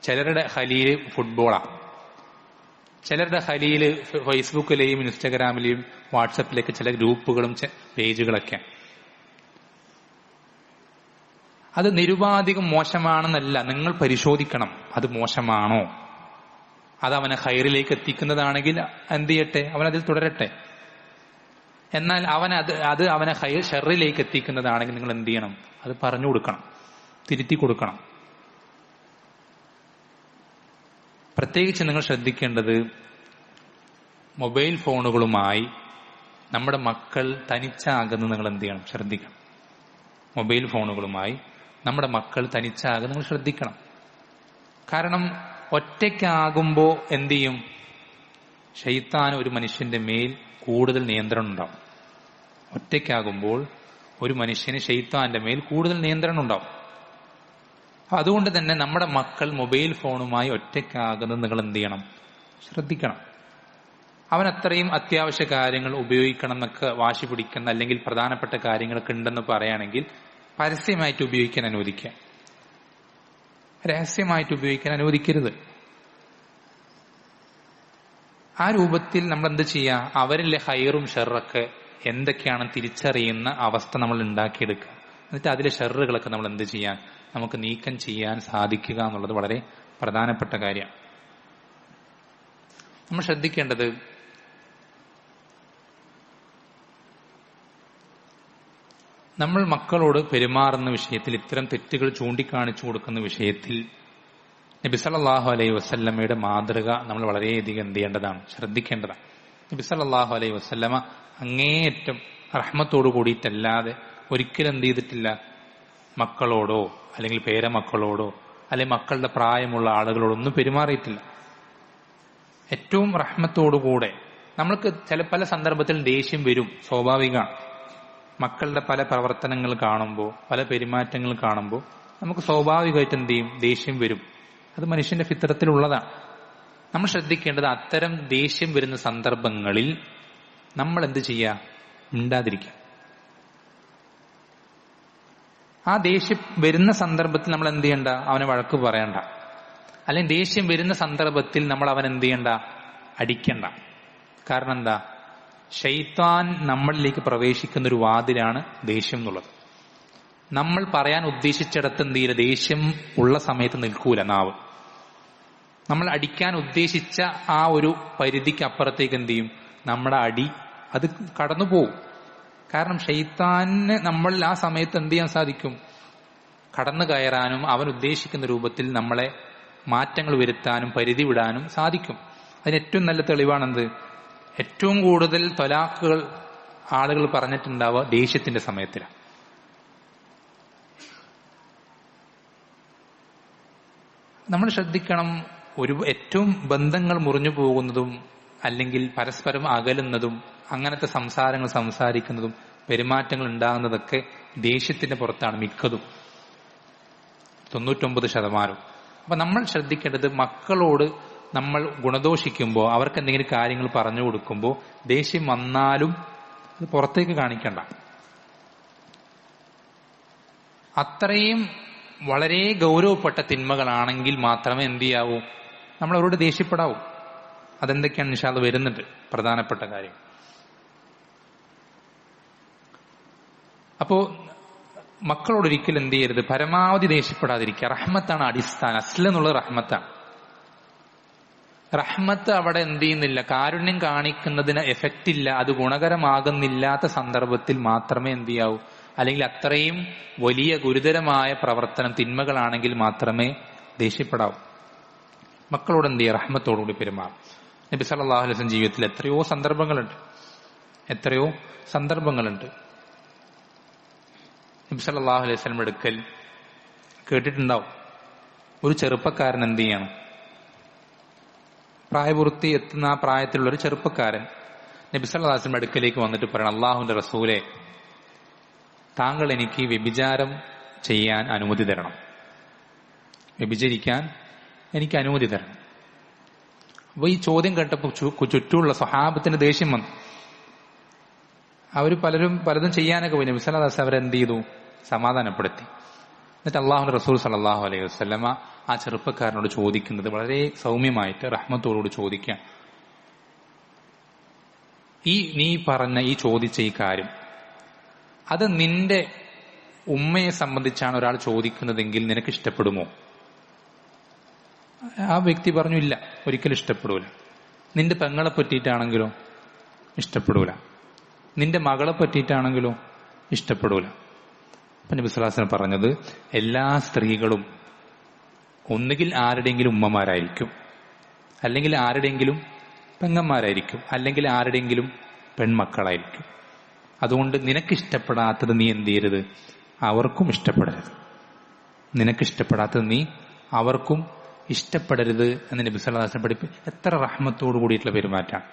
ചിലരുടെ ഖലീൽ ഫുട്ബോളാണ്, ചിലരുടെ ഖലീൽ ഫേസ്ബുക്കിലെയും ഇൻസ്റ്റഗ്രാമിലെയും വാട്സപ്പിലേക്ക് ചില ഗ്രൂപ്പുകളും പേജുകളൊക്കെ. അത് നിരുപാധികം മോശമാണെന്നല്ല, നിങ്ങൾ പരിശോധിക്കണം അത് മോശമാണോ. അത് അവനെ ഖൈറിലേക്ക് എത്തിക്കുന്നതാണെങ്കിൽ എന്ത് ചെയ്യട്ടെ, അവനതിൽ തുടരട്ടെ. എന്നാൽ അത് അവനെ ഷർറിലേക്ക് എത്തിക്കുന്നതാണെങ്കിൽ നിങ്ങൾ എന്ത് ചെയ്യണം? അത് പറഞ്ഞു കൊടുക്കണം, തിരുത്തി കൊടുക്കണം. പ്രത്യേകിച്ച് നിങ്ങൾ ശ്രദ്ധിക്കേണ്ടത് മൊബൈൽ ഫോണുകളുമായി നമ്മുടെ മക്കൾ തനിച്ചാകുന്നത് നിങ്ങൾ എന്ത് ചെയ്യണം? ശ്രദ്ധിക്കണം. മൊബൈൽ ഫോണുകളുമായി നമ്മുടെ മക്കൾ തനിച്ചാകുന്നത് നിങ്ങൾ ശ്രദ്ധിക്കണം. കാരണം ഒറ്റയ്ക്കാകുമ്പോൾ എന്ത് ചെയ്യും? ശൈത്താൻ ഒരു മനുഷ്യന്റെ മേൽ കൂടുതൽ നിയന്ത്രണം ഉണ്ടാവും. ഒറ്റയ്ക്കാകുമ്പോൾ ഒരു മനുഷ്യന് ശൈത്താന്റെ മേൽ കൂടുതൽ നിയന്ത്രണം ഉണ്ടാവും. അതുകൊണ്ട് തന്നെ നമ്മുടെ മക്കൾ മൊബൈൽ ഫോണുമായി ഒറ്റയ്ക്കാകുന്നത് നിങ്ങൾ എന്ത് ചെയ്യണം? ശ്രദ്ധിക്കണം. അവൻ അത്രയും അത്യാവശ്യ കാര്യങ്ങൾ ഉപയോഗിക്കണം എന്നൊക്കെ വാശി പിടിക്കുന്ന അല്ലെങ്കിൽ പ്രധാനപ്പെട്ട കാര്യങ്ങളൊക്കെ ഉണ്ടെന്ന് പറയുകയാണെങ്കിൽ പരസ്യമായിട്ട് ഉപയോഗിക്കാൻ അനുവദിക്കുക, രഹസ്യമായിട്ട് ഉപയോഗിക്കാൻ അനുവദിക്കരുത്. ആ രൂപത്തിൽ നമ്മൾ എന്ത് ചെയ്യുക? അവരിലെ ഹൈറും ഷെറൊക്കെ എന്തൊക്കെയാണെന്ന് തിരിച്ചറിയുന്ന അവസ്ഥ നമ്മൾ ഉണ്ടാക്കിയെടുക്കുക. എന്നിട്ട് അതിലെ ഷെറുകളൊക്കെ നമ്മൾ എന്ത് ചെയ്യാൻ, നമുക്ക് നീക്കം ചെയ്യാൻ സാധിക്കുക എന്നുള്ളത് വളരെ പ്രധാനപ്പെട്ട കാര്യമാണ്. നമ്മൾ ശ്രദ്ധിക്കേണ്ടത് നമ്മൾ മക്കളോട് പെരുമാറുന്ന വിഷയത്തിൽ, ഇത്തരം തെറ്റുകൾ ചൂണ്ടിക്കാണിച്ചു കൊടുക്കുന്ന വിഷയത്തിൽ നബി സല്ലല്ലാഹു അലൈഹി വസല്ലമയുടെ മാതൃക നമ്മൾ വളരെയധികം എന്ത് ചെയ്യേണ്ടതാണ്? ശ്രദ്ധിക്കേണ്ടതാണ്. നബി സല്ലല്ലാഹു അലൈഹി വസല്ലമ അങ്ങേയറ്റം റഹ്മത്തോടു കൂടിയിട്ടല്ലാതെ ഒരിക്കലും എന്ത് ചെയ്തിട്ടില്ല? മക്കളോടോ അല്ലെങ്കിൽ പേരമക്കളോടോ അല്ലെങ്കിൽ മക്കളുടെ പ്രായമുള്ള ആളുകളോടൊന്നും പെരുമാറിയിട്ടില്ല. ഏറ്റവും റഹ്മത്തോടുകൂടെ. നമ്മൾക്ക് പല സന്ദർഭത്തിൽ ദേഷ്യം വരും, സ്വാഭാവികമാണ്. മക്കളുടെ പല പ്രവർത്തനങ്ങൾ കാണുമ്പോൾ, പല പെരുമാറ്റങ്ങൾ കാണുമ്പോൾ നമുക്ക് സ്വാഭാവികമായിട്ട് എന്ത് ചെയ്യും? ദേഷ്യം വരും. അത് മനുഷ്യന്റെ ഫിത്രത്തിലുള്ളതാണ്. നമ്മൾ ശ്രദ്ധിക്കേണ്ടത് അത്തരം ദേഷ്യം വരുന്ന സന്ദർഭങ്ങളിൽ നമ്മൾ എന്ത് ചെയ്യുക? മിണ്ടാതിരിക്കുക. ആ ദേഷ്യം വരുന്ന സന്ദർഭത്തിൽ നമ്മൾ എന്ത് ചെയ്യണ്ട? അവനെ വഴക്ക് പറയണ്ട. അല്ലെങ്കിൽ ദേഷ്യം വരുന്ന സന്ദർഭത്തിൽ നമ്മൾ അവൻ എന്ത് ചെയ്യണ്ട? അടിക്കണ്ട. കാരണം എന്താ? ശൈത്താൻ നമ്മളിലേക്ക് പ്രവേശിക്കുന്ന ഒരു വാതിലാണ് ദേഷ്യം എന്നുള്ളത്. നമ്മൾ പറയാൻ ഉദ്ദേശിച്ചിടത്ത് എന്ത് ചെയ്യില്ല? ദേഷ്യം ഉള്ള സമയത്ത് നിൽക്കൂല നാവ്. നമ്മൾ അടിക്കാൻ ഉദ്ദേശിച്ച ആ ഒരു പരിധിക്ക് അപ്പുറത്തേക്ക് എന്ത് ചെയ്യും? നമ്മുടെ അടി അത് കടന്നു പോവും. കാരണം ശൈത്താന് നമ്മളിൽ ആ സമയത്ത് എന്ത് ചെയ്യാൻ സാധിക്കും? കടന്നു കയറാനും അവൻ ഉദ്ദേശിക്കുന്ന രൂപത്തിൽ നമ്മളെ മാറ്റങ്ങൾ വരുത്താനും പരിധി വിടാനും സാധിക്കും. അതിന് ഏറ്റവും നല്ല തെളിവാണെന്ത്? ഏറ്റവും കൂടുതൽ ത്വലാഖുകൾ ആളുകൾ പറഞ്ഞിട്ടുണ്ടാവുക ദേഷ്യത്തിന്റെ സമയത്തിലാണ്. നമ്മൾ ശ്രദ്ധിക്കണം. ഏറ്റവും ബന്ധങ്ങൾ മുറിഞ്ഞു പോകുന്നതും അല്ലെങ്കിൽ പരസ്പരം അകലുന്നതും അങ്ങനത്തെ സംസാരങ്ങൾ സംസാരിക്കുന്നതും പെരുമാറ്റങ്ങൾ ഉണ്ടാകുന്നതൊക്കെ ദേഷ്യത്തിന്റെ പുറത്താണ് മിക്കതും, 99%. അപ്പൊ നമ്മൾ ശ്രദ്ധിക്കേണ്ടത് മക്കളോട് നമ്മൾ ഗുണദോഷിക്കുമ്പോൾ, അവർക്ക് എന്തെങ്കിലും കാര്യങ്ങൾ പറഞ്ഞു കൊടുക്കുമ്പോൾ ദേഷ്യം വന്നാലും അത് പുറത്തേക്ക് കാണിക്കണ്ട. അത്രയും വളരെ ഗൗരവപ്പെട്ട തിന്മകളാണെങ്കിൽ മാത്രമേ എന്ത് ചെയ്യാവൂ? നമ്മൾ അവരോട് ദേഷ്യപ്പെടാവൂ. അതെന്തൊക്കെയാണ് ഇൻഷാ അല്ലാഹ് വരുന്നുണ്ട് പ്രധാനപ്പെട്ട കാര്യം. അപ്പോ മക്കളോട് ഒരിക്കലും എന്ത് ചെയ്യരുത്? പരമാവധി ദേഷ്യപ്പെടാതിരിക്കുക. റഹ്മത്താണ് അടിസ്ഥാനം. അസ്ലെന്നുള്ള റഹ്മത്താണ്. റഹ്മത്ത് അവിടെ എന്ത് ചെയ്യുന്നില്ല? കാരുണ്യം കാണിക്കുന്നതിന് എഫക്റ്റ് ഇല്ല, അത് ഗുണകരമാകുന്നില്ലാത്ത സന്ദർഭത്തിൽ മാത്രമേ എന്ത് ചെയ്യാവൂ? അല്ലെങ്കിൽ അത്രയും വലിയ ഗുരുതരമായ പ്രവർത്തനം തിന്മകളാണെങ്കിൽ മാത്രമേ ദേഷ്യപ്പെടാവൂ. മക്കളോട് എന്ത് ചെയ്യുക? റഹ്മത്തോടുകൂടി പെരുമാറും. നബി സല്ലല്ലാഹു അലൈഹി വസല്ലം ജീവിതത്തിൽ എത്രയോ സന്ദർഭങ്ങളുണ്ട്. നബി സല്ലല്ലാഹു അലൈഹി വസല്ലം അടുക്കൽ കേട്ടിട്ടുണ്ടാവും, ഒരു ചെറുപ്പക്കാരൻ എന്ത് ചെയ്യണം? പ്രായപൂർത്തി എത്തുന്ന ആ പ്രായത്തിലുള്ള ഒരു ചെറുപ്പക്കാരൻ നബി സല്ലല്ലാഹു അലൈഹി വസല്ലം അടുക്കലേക്ക് വന്നിട്ട് പറയണം, അള്ളാഹുവിന്റെ റസൂലെ, താങ്കൾ എനിക്ക് വ്യഭിചാരം ചെയ്യാൻ അനുമതി തരണം, വ്യഭിചരിക്കാൻ എനിക്ക് അനുമതി തരണം. അപ്പൊ ഈ ചോദ്യം കേട്ടപ്പോൾ ചുറ്റുമുള്ള സ്വഹാബത്തിന് ദേഷ്യം വന്നു. അവർ പലതും ചെയ്യാനൊക്കെ പോയി. നബി സല്ലല്ലാഹു അലൈഹി വസല്ലം അവരെന്ത് ചെയ്തു? സമാധാനപ്പെടുത്തി. എന്നിട്ട് അള്ളാഹുവിന്റെ റസൂൽ സല്ലല്ലാഹു അലൈഹി വസല്ലമ ആ ചെറുപ്പക്കാരനോട് ചോദിക്കുന്നത് വളരെ സൗമ്യമായിട്ട് റഹ്മത്തോടുകൂടി ചോദിക്കാം, നീ പറഞ്ഞ ഈ ചോദിച്ച ഈ കാര്യം അത് നിന്റെ ഉമ്മയെ സംബന്ധിച്ചാണ് ഒരാൾ ചോദിക്കുന്നതെങ്കിൽ നിനക്ക് ഇഷ്ടപ്പെടുമോ? ആ വ്യക്തി പറഞ്ഞു, ഇല്ല, ഒരിക്കലും ഇഷ്ടപ്പെടൂല. നിന്റെ പെങ്ങളെ പറ്റിയിട്ടാണെങ്കിലോ? ഇഷ്ടപ്പെടൂല. നിന്റെ മകളെ പറ്റിയിട്ടാണെങ്കിലോ? ഇഷ്ടപ്പെടൂല. അപ്പൊ നബി സ്വല്ലല്ലാഹു അലൈഹി വസല്ലം പറഞ്ഞത്, എല്ലാ സ്ത്രീകളും ഒന്നുകിൽ ആരുടെയെങ്കിലും ഉമ്മമാരായിരിക്കും, അല്ലെങ്കിൽ ആരുടെയെങ്കിലും പെങ്ങന്മാരായിരിക്കും, അല്ലെങ്കിൽ ആരുടെയെങ്കിലും പെൺമക്കളായിരിക്കും. അതുകൊണ്ട് നിനക്കിഷ്ടപ്പെടാത്തത് നീ എന്ത് ചെയ്യരുത്, അവർക്കും ഇഷ്ടപ്പെടരുത്. നിനക്കിഷ്ടപ്പെടാത്തത് നീ അവർക്കും ഇഷ്ടപ്പെടരുത് എന്ന് നബി സല്ലല്ലാഹു അലൈഹി വസല്ലം പഠിപ്പിച്ചു. എത്ര റഹ്മത്തോട് കൂടിയിട്ടുള്ള പെരുമാറ്റമാണ്.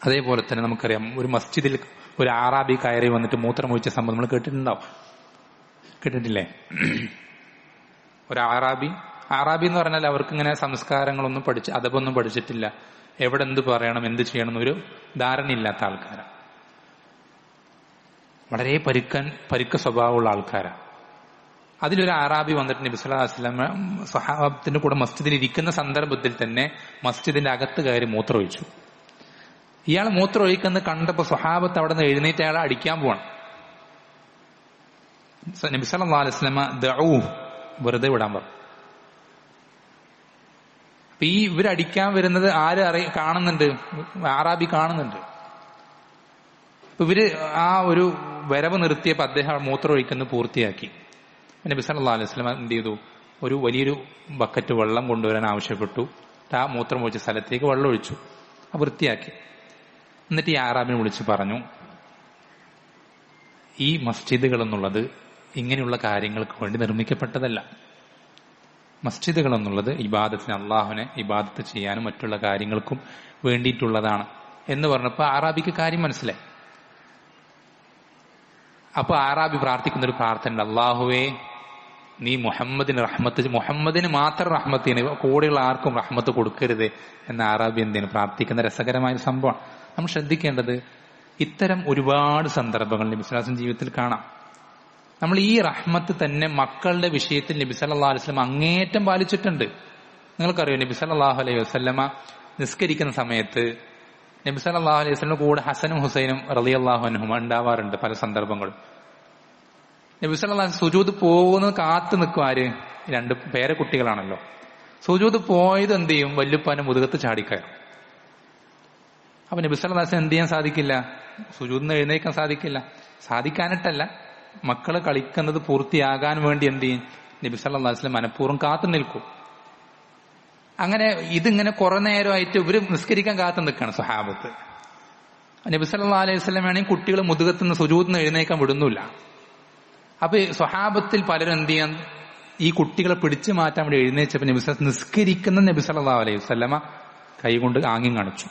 അതേപോലെ തന്നെ നമുക്കറിയാം, ഒരു മസ്ജിദിൽ ഒരു ആറാബി കയറി വന്നിട്ട് മൂത്രമൊഴിച്ച സംഭവം നമ്മൾ കേട്ടിട്ടുണ്ടാവും, കേട്ടിട്ടില്ലേ? ഒരു ആറാബി എന്ന് പറഞ്ഞാൽ അവർക്ക് ഇങ്ങനെ സംസ്കാരങ്ങളൊന്നും അദബൊന്നും പഠിച്ചിട്ടില്ല, എവിടെ എന്ത് പറയണം എന്ത് ചെയ്യണം എന്നൊരു ധാരണയില്ലാത്ത ആൾക്കാരാണ്. വളരെ പരുക്ക സ്വഭാവമുള്ള ആൾക്കാരാണ്. അതിലൊരു ആറാബി വന്നിട്ട് നബി സല്ലല്ലാഹു അലൈഹി വസല്ലം സ്വഹാബത്തിന്റെ കൂടെ മസ്ജിദിൽ ഇരിക്കുന്ന സന്ദർഭത്തിൽ തന്നെ മസ്ജിദിന്റെ അകത്ത് കയറി മൂത്രമൊഴിച്ചു. ഇയാൾ മൂത്രമൊഴിക്കുന്നത് കണ്ടപ്പോ സ്വഹാബത്ത് അവിടെ നിന്ന് എഴുന്നേറ്റ് അയാളെ അടിക്കാൻ പോവാണ്. നബി സല്ലല്ലാഹു അലൈഹി വസല്ലം ദഊ, വെറുതെ വിടാൻ പറഞ്ഞു. അപ്പൊ ഈ ഇവരടിക്കാൻ വരുന്നത് കാണുന്നുണ്ട്, ആറാബി കാണുന്നുണ്ട്. അപ്പൊ ഇവര് ആ ഒരു വരവ് നിർത്തിയപ്പോ അദ്ദേഹം മൂത്രമൊഴിക്കുന്നത് പൂർത്തിയാക്കി. നബി സല്ലല്ലാഹു അലൈഹി വസല്ലം എന്ത് ചെയ്തു, ഒരു വലിയൊരു ബക്കറ്റ് വെള്ളം കൊണ്ടുവരാൻ ആവശ്യപ്പെട്ടു. ആ മൂത്രം ഒഴിച്ച സ്ഥലത്തേക്ക് വെള്ളം ഒഴിച്ചു, വൃത്തിയാക്കി. എന്നിട്ട് ഈ ആറാബിനെ വിളിച്ച് പറഞ്ഞു, ഈ മസ്ജിദുകൾ എന്നുള്ളത് ഇങ്ങനെയുള്ള കാര്യങ്ങൾക്ക് വേണ്ടി നിർമ്മിക്കപ്പെട്ടതല്ല. മസ്ജിദുകൾ എന്നുള്ളത് ഇബാദത്തിന്, അള്ളാഹുവിനെ ഇബാദത്ത് ചെയ്യാനും മറ്റുള്ള കാര്യങ്ങൾക്കും വേണ്ടിയിട്ടുള്ളതാണ് എന്ന് പറഞ്ഞപ്പോൾ ആറാബിക്ക് കാര്യം മനസ്സിലായി. അപ്പൊ ആറാബി പ്രാർത്ഥിക്കുന്ന ഒരു പ്രാർത്ഥന, അള്ളാഹുവേ നീ മുഹമ്മദിന് മാത്രം റഹ്മത്ത് ചെയ്യണേ, കൂടെയുള്ള ആർക്കും റഹ്മത്ത് കൊടുക്കരുത് എന്ന് ആറാബി എന്തിനു പ്രാർത്ഥിക്കുന്ന രസകരമായ ഒരു സംഭവമാണ്. നമ്മൾ ശ്രദ്ധിക്കേണ്ടത് ഇത്തരം ഒരുപാട് സന്ദർഭങ്ങൾ നബി സല്ലല്ലാഹു അലൈഹി വസല്ലം ജീവിതത്തിൽ കാണാം. നമ്മൾ ഈ റഹ്മത്ത് തന്നെ മക്കളുടെ വിഷയത്തിൽ നബി സല്ലല്ലാഹു അലൈഹി വസല്ലം അങ്ങേറ്റം പാലിച്ചിട്ടുണ്ട്. നിങ്ങൾക്കറിയോ, നബി സല്ലല്ലാഹു അലൈഹി വസല്ലമ നിസ്കരിക്കുന്ന സമയത്ത് നബി സല്ലല്ലാഹു അലൈഹി വസല്ലം കൂടെ ഹസനും ഹുസൈനും റളിയല്ലാഹു അൻഹും ഉണ്ടാവാറുണ്ട് പല സന്ദർഭങ്ങളും. നബി സല്ലല്ലാഹു അലൈഹി വസല്ലം സുജൂദ് പോകുന്നത് കാത്തു നിൽക്കും. ആര്? രണ്ട് പേരക്കുട്ടികളാണല്ലോ. സുജൂദ് പോയത് എന്ത് ചെയ്യും, വല്യുപ്പാനും മുതുകത്ത് ചാടിക്കയറും. അപ്പൊ നബി സല്ലല്ലാഹു അലൈഹി വസല്ലം എന്ത് ചെയ്യാൻ സാധിക്കില്ല, സുജൂദിന് എഴുന്നേക്കാൻ സാധിക്കാനിട്ടല്ല, മക്കള് കളിക്കുന്നത് പൂർത്തിയാകാൻ വേണ്ടി എന്ത് ചെയ്യും, നബി സല്ലല്ലാഹു അലൈഹി വസല്ലം മനഃപൂർവ്വം കാത്തു നിൽക്കും. അങ്ങനെ ഇതിങ്ങനെ കുറെ നേരമായിട്ട് ഇവര് നിസ്കരിക്കാൻ കാത്തു നിൽക്കുകയാണ് സ്വഹാബത്ത്. നബി സല്ലല്ലാഹു അലൈഹി വസല്ലം ആണെങ്കിൽ കുട്ടികൾ മുതുകത്തുനിന്ന് സുജൂദിന് എഴുന്നേക്കാൻ വിടുന്നില്ല. അപ്പൊ സ്വഹാബത്തിൽ പലരും എന്ത് ചെയ്യാൻ, ഈ കുട്ടികളെ പിടിച്ചു മാറ്റാൻ വേണ്ടി എഴുന്നേച്ചപ്പോ നിസ്കരിക്കുന്ന നബി സല്ലല്ലാഹു അലൈഹി വസല്ലമ കൈകൊണ്ട് ആംഗ്യം കാണിച്ചു,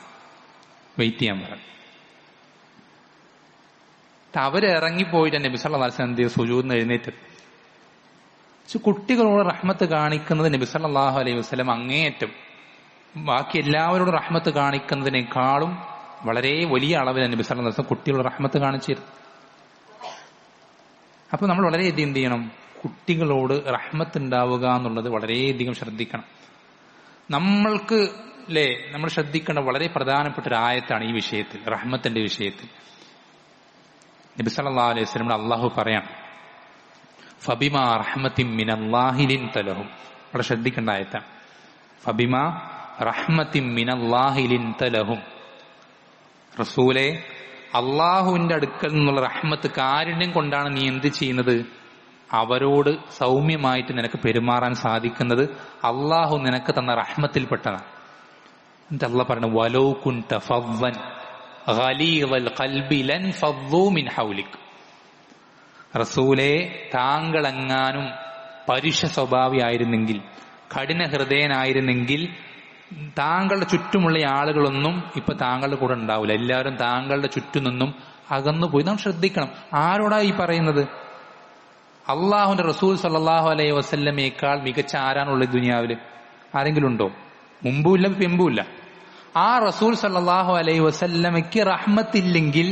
വെയിറ്റ് ചെയ്യാൻ പറഞ്ഞു. അവരിറങ്ങിപ്പോയിട്ട് നബി സല്ലല്ലാഹു അലൈഹി വസല്ലം എന്ത് ചെയ്തു, സുജൂദിന് എഴുന്നേറ്റ്. കുട്ടികളോട് റഹ്മത്ത് കാണിക്കുന്നത് നബി സല്ലല്ലാഹു അലൈഹി വസല്ലം അങ്ങേയറ്റം, ബാക്കി എല്ലാവരോടും റഹ്മത്ത് കാണിക്കുന്നതിനേക്കാളും വളരെ വലിയ അളവിൽ നബി സല്ലല്ലാഹു അലൈഹി വസല്ലം കുട്ടികളോട് റഹ്മത്ത് കാണിച്ചിരുന്നു. അപ്പൊ നമ്മൾ വളരെയധികം എന്ത് ചെയ്യണം, കുട്ടികളോട് റഹ്മത്ത് ഉണ്ടാവുക എന്നുള്ളത് വളരെയധികം ശ്രദ്ധിക്കണം. നമ്മൾ ശ്രദ്ധിക്കേണ്ട വളരെ പ്രധാനപ്പെട്ട ഒരു ആയത്താണ് ഈ വിഷയത്തിൽ, റഹ്മത്തിന്റെ വിഷയത്തിൽ. നബി സല്ലല്ലാഹു അലൈഹി വസല്ലം അള്ളാഹു പറയാം, ഫബിമാ റഹ്മത്തിൻ മിനല്ലാഹി ലിൻത ലഹും. വളരെ ശ്രദ്ധിക്കേണ്ട ആയത്താണ്. ഫബിമാ റഹ്മത്തിൻ മിനല്ലാഹി ലിൻത ലഹും. റസൂലേ, അള്ളാഹുവിന്റെ അടുക്കൽ നിന്നുള്ള റഹ്മത്ത്, കാരുണ്യം കൊണ്ടാണ് നീ എന്ത് ചെയ്യുന്നത്, അവരോട് സൗമ്യമായിട്ട് നിനക്ക് പെരുമാറാൻ സാധിക്കുന്നത് അള്ളാഹു നിനക്ക് തന്ന റഹ്മത്തിൽപ്പെട്ടതാണ്. എന്നിട്ട് അള്ളാഹ് പറഞ്ഞു, വലൗ കുൻത ഫദ്ദൻ ഗലീദൽ ഖൽബി ലൻഫദ്ദൂ മിൻ ഹൗലിക്. റസൂലേ, താങ്കളെങ്ങാനും പരുഷ സ്വഭാവിയായിരുന്നെങ്കിൽ, കഠിന ഹൃദയനായിരുന്നെങ്കിൽ, താങ്കളുടെ ചുറ്റുമുള്ള ആളുകളൊന്നും ഇപ്പൊ താങ്കളുടെ കൂടെ ഉണ്ടാവില്ല, എല്ലാവരും താങ്കളുടെ ചുറ്റും നിന്നും അകന്നുപോയി. നാം ശ്രദ്ധിക്കണം, ആരോടാ ഈ പറയുന്നത്? അള്ളാഹുന്റെ റസൂൽ സല്ലല്ലാഹു അലൈഹി വസല്ലമയേക്കാൾ മികച്ച ആരാണുള്ളത് ദുനിയാവില്? ആരെങ്കിലും ഉണ്ടോ? മുമ്പുമില്ല പിമ്പുമില്ല. ആ റസൂൽ സല്ലല്ലാഹു അലൈഹി വസല്ലമയ്ക്ക് റഹ്മത്തില്ലെങ്കിൽ,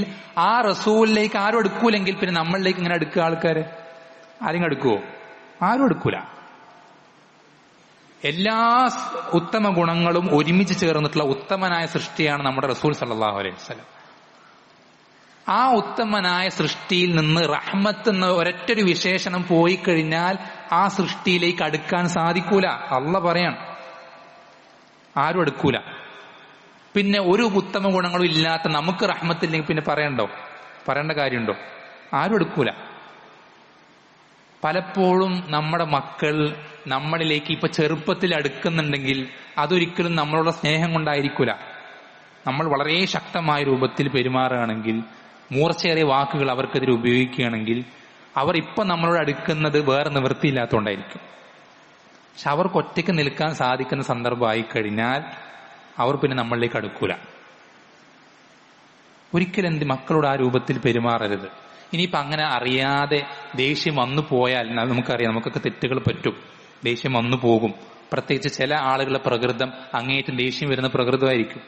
ആ റസൂലിലേക്ക് ആരും എടുക്കൂലെങ്കിൽ പിന്നെ നമ്മളിലേക്ക് ഇങ്ങനെ എടുക്കുക ആൾക്കാര്? ആരെങ്കിലും എടുക്കുവോ? ആരും എടുക്കൂല. എല്ലാ ഉത്തമ ഗുണങ്ങളും ഒരുമിച്ച് ചേർന്നിട്ടുള്ള ഉത്തമനായ സൃഷ്ടിയാണ് നമ്മുടെ റസൂൽ സല്ലല്ലാഹു അലൈഹി വസല്ലം. ആ ഉത്തമനായ സൃഷ്ടിയിൽ നിന്ന് റഹ്മത്ത് എന്ന ഒരൊറ്റൊരു വിശേഷണം പോയി കഴിഞ്ഞാൽ ആ സൃഷ്ടിയിലേക്ക് അടുക്കാൻ സാധിക്കൂല. അള്ളാഹ് പറയാൻ ആരും എടുക്കൂല. പിന്നെ ഒരു ഉത്തമ ഗുണങ്ങളും ഇല്ലാത്ത നമുക്ക് റഹ്മത്തില്ലെങ്കിൽ പിന്നെ പറയേണ്ട കാര്യമുണ്ടോ? ആരും എടുക്കൂല. പലപ്പോഴും നമ്മുടെ മക്കൾ നമ്മളിലേക്ക് ഇപ്പൊ ചെറുപ്പത്തിൽ അടുക്കുന്നുണ്ടെങ്കിൽ അതൊരിക്കലും നമ്മളോട് സ്നേഹം കൊണ്ടായിരിക്കില്ല. നമ്മൾ വളരെ ശക്തമായ രൂപത്തിൽ പെരുമാറുകയാണെങ്കിൽ, മൂർച്ചയേറിയ വാക്കുകൾ അവർക്കെതിരെ ഉപയോഗിക്കുകയാണെങ്കിൽ, അവർ ഇപ്പം നമ്മളോട് അടുക്കുന്നത് വേറെ നിവൃത്തിയില്ലാത്തതുകൊണ്ടായിരിക്കും. പക്ഷെ അവർക്ക് ഒറ്റയ്ക്ക് നിൽക്കാൻ സാധിക്കുന്ന സന്ദർഭമായി കഴിഞ്ഞാൽ അവർ പിന്നെ നമ്മളിലേക്ക് അടുക്കൂല. ഒരിക്കലും മക്കളോട് ആ രൂപത്തിൽ പെരുമാറരുത്. ഇനിയിപ്പോൾ അങ്ങനെ അറിയാതെ ദേഷ്യം വന്നു പോയാൽ നമുക്കറിയാം, നമുക്കൊക്കെ തെറ്റുകൾ പറ്റും, ദേഷ്യം വന്നു പോകും. പ്രത്യേകിച്ച് ചില ആളുകളുടെ പ്രകൃതം അങ്ങേയറ്റം ദേഷ്യം വരുന്ന പ്രകൃതമായിരിക്കും.